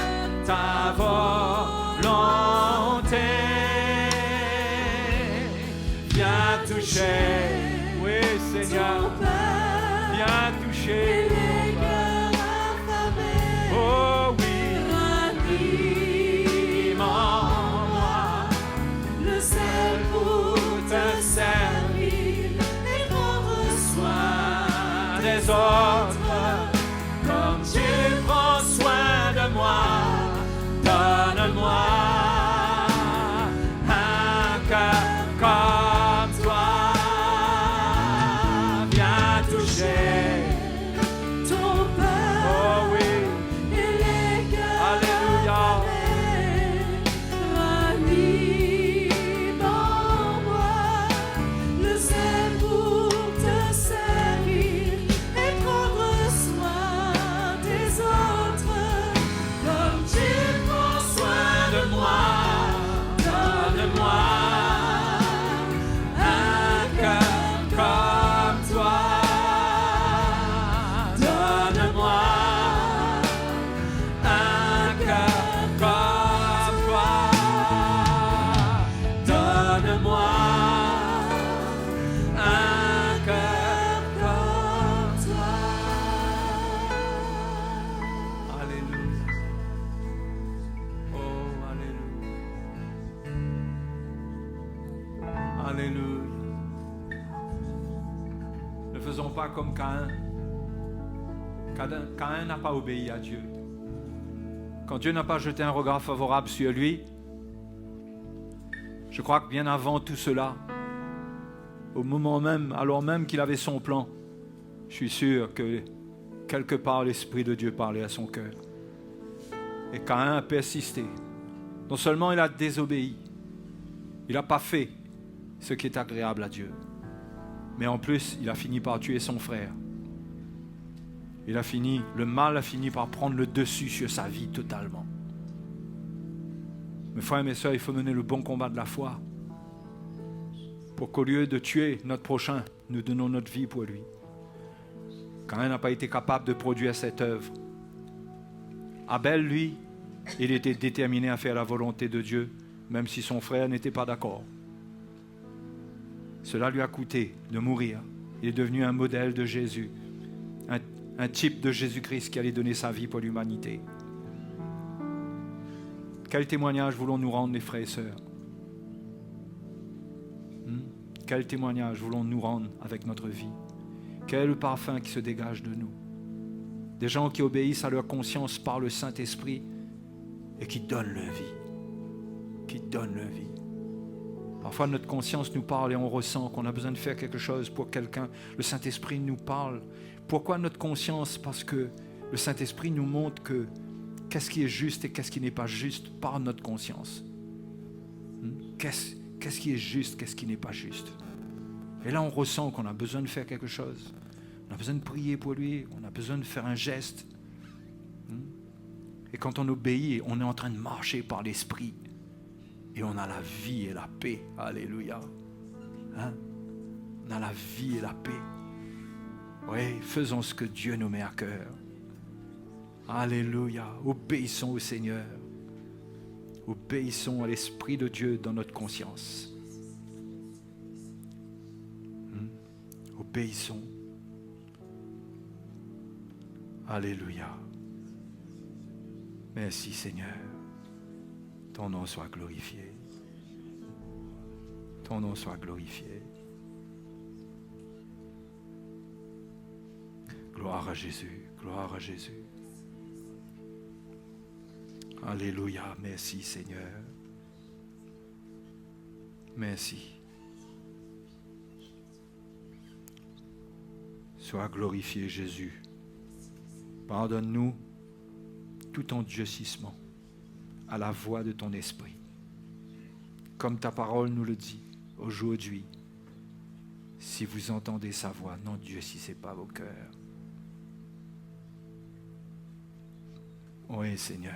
ta volonté. Viens toucher, oui Seigneur, viens toucher, Les cœurs affamés, oh oui, ranime en moi le sel pour te servir et prendre soin des autres comme tu prends soin de moi. Donne-moi un cœur comme toi. Viens toucher, ton peur oh oui, et les cœurs alléluia. ranime en moi le sel pour te servir et prendre soin des autres comme tu prends soin De moi, donne-moi un cœur comme toi. Donne-moi un cœur comme toi. Donne-moi un cœur comme toi. Alléluia. Oh, alléluia. Alléluia. Ne faisons pas comme Caïn. Caïn n'a pas obéi à Dieu. Quand Dieu n'a pas jeté un regard favorable sur lui, je crois que bien avant tout cela, au moment même, alors même qu'il avait son plan, je suis sûr que quelque part l'Esprit de Dieu parlait à son cœur. Et Caïn a persisté. Non seulement il a désobéi, il n'a pas fait ce qui est agréable à Dieu, mais en plus, il a fini par tuer son frère. Le mal a fini par prendre le dessus sur sa vie totalement. Mes frères et mes sœurs, il faut mener le bon combat de la foi pour qu'au lieu de tuer notre prochain, nous donnons notre vie pour lui. Caïn n'a pas été capable de produire cette œuvre. Abel, lui, il était déterminé à faire la volonté de Dieu, même si son frère n'était pas d'accord. Cela lui a coûté de mourir. Il est devenu un modèle de Jésus, un type de Jésus-Christ qui allait donner sa vie pour l'humanité. Quel témoignage voulons-nous rendre, mes frères et sœurs? Quel témoignage voulons-nous rendre avec notre vie? Quel est le parfum qui se dégage de nous? Des gens qui obéissent à leur conscience par le Saint-Esprit et qui donnent leur vie. Qui donnent leur vie. Parfois, notre conscience nous parle et on ressent qu'on a besoin de faire quelque chose pour quelqu'un. Le Saint-Esprit nous parle. Pourquoi notre conscience? Parce que le Saint-Esprit nous montre que qu'est-ce qui est juste et qu'est-ce qui n'est pas juste par notre conscience. Qu'est-ce qui est juste, qu'est-ce qui n'est pas juste. Et là, on ressent qu'on a besoin de faire quelque chose. On a besoin de prier pour lui, on a besoin de faire un geste. Et quand on obéit, on est en train de marcher par l'Esprit. Et on a la vie et la paix. Alléluia. On a la vie et la paix. Oui, faisons ce que Dieu nous met à cœur. Alléluia. Obéissons au Seigneur. Obéissons à l'Esprit de Dieu dans notre conscience. Obéissons. Alléluia. Merci Seigneur. Ton nom soit glorifié. Ton nom soit glorifié. Gloire à Jésus. Gloire à Jésus. Alléluia. Merci Seigneur. Merci. Sois glorifié Jésus. Pardonne-nous tout endurcissement à la voix de ton esprit. Comme ta parole nous le dit aujourd'hui, si vous entendez sa voix, n'endurcissez pas vos cœurs. Oui, Seigneur.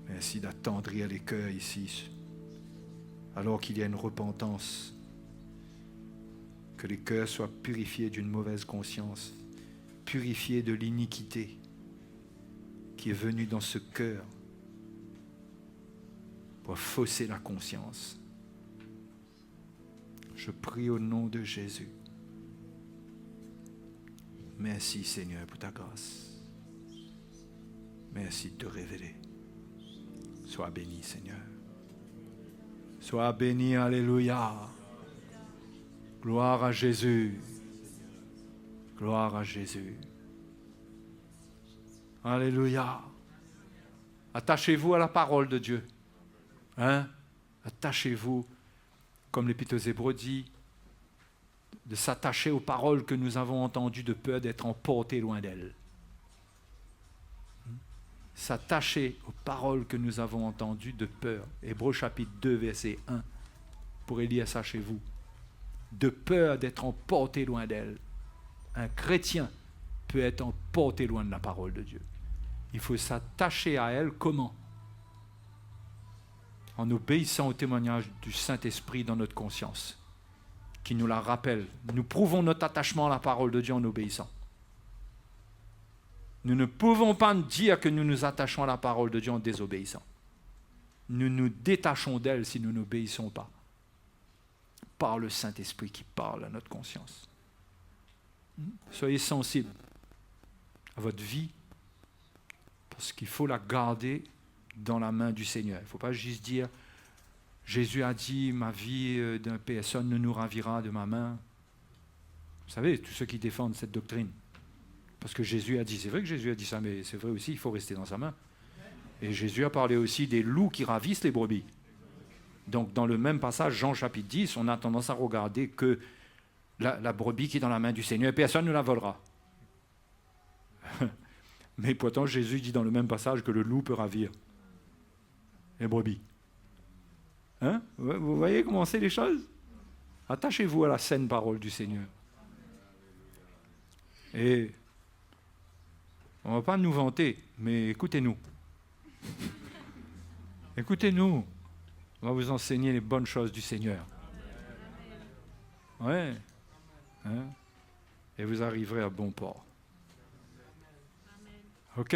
Merci d'attendrir les cœurs ici, alors qu'il y a une repentance. Que les cœurs soient purifiés d'une mauvaise conscience, purifiés de l'iniquité qui est venue dans ce cœur pour fausser la conscience. Je prie au nom de Jésus. Merci Seigneur pour ta grâce. Merci de te révéler. Sois béni Seigneur. Sois béni, alléluia. Gloire à Jésus. Gloire à Jésus. Alléluia. Attachez-vous à la parole de Dieu. Attachez-vous, comme l'Épître aux Hébreux dit, de s'attacher aux paroles que nous avons entendues de peur d'être emportés loin d'elles. S'attacher aux paroles que nous avons entendues de peur. Hébreux chapitre 2, verset 1. Pour lire ça chez vous. De peur d'être emporté loin d'elle. Un chrétien peut être emporté loin de la parole de Dieu. Il faut s'attacher à elle comment? En obéissant au témoignage du Saint-Esprit dans notre conscience, qui nous la rappelle. Nous prouvons notre attachement à la parole de Dieu en obéissant. Nous ne pouvons pas dire que nous nous attachons à la parole de Dieu en désobéissant. Nous nous détachons d'elle si nous n'obéissons pas. Par le Saint-Esprit qui parle à notre conscience. Soyez sensibles à votre vie parce qu'il faut la garder dans la main du Seigneur. Il ne faut pas juste dire Jésus a dit ma vie d'un personne ne nous ravira de ma main. Vous savez, tous ceux qui défendent cette doctrine. Parce que Jésus a dit, c'est vrai que Jésus a dit ça, mais c'est vrai aussi, il faut rester dans sa main. Et Jésus a parlé aussi des loups qui ravissent les brebis. Donc, dans le même passage, Jean chapitre 10, on a tendance à regarder que la brebis qui est dans la main du Seigneur, personne ne la volera. Mais pourtant, Jésus dit dans le même passage que le loup peut ravir les brebis. Vous voyez comment c'est les choses? Attachez-vous à la saine parole du Seigneur. Et on ne va pas nous vanter, mais écoutez-nous. Écoutez-nous. On va vous enseigner les bonnes choses du Seigneur. Ouais. Et vous arriverez à bon port. OK?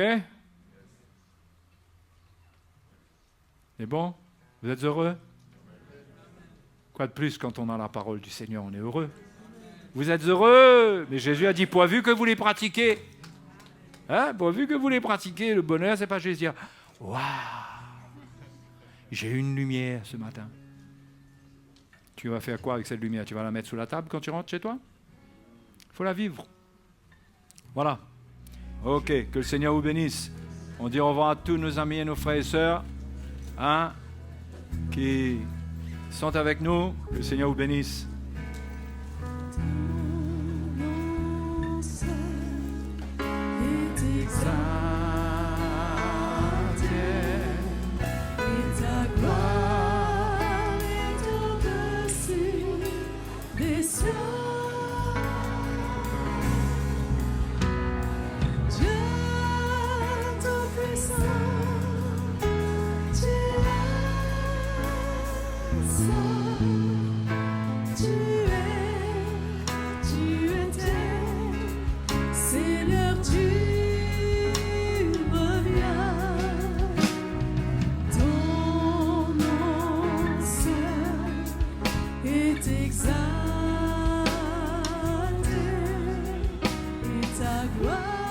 C'est bon? Vous êtes heureux? Quoi de plus quand on a la parole du Seigneur, on est heureux? Vous êtes heureux. Mais Jésus a dit, pourvu que vous les pratiquez. Hein? Pourvu que vous les pratiquez, le bonheur, c'est pas juste dire, waouh, j'ai une lumière ce matin. Tu vas faire quoi avec cette lumière? Tu vas la mettre sous la table quand tu rentres chez toi? Il faut la vivre. Voilà. Ok, que le Seigneur vous bénisse. On dit au revoir à tous nos amis et nos frères et sœurs, hein, qui sont avec nous. Que le Seigneur vous bénisse. Seigneur, tu reviens, ton nom seul est exalté et ta gloire.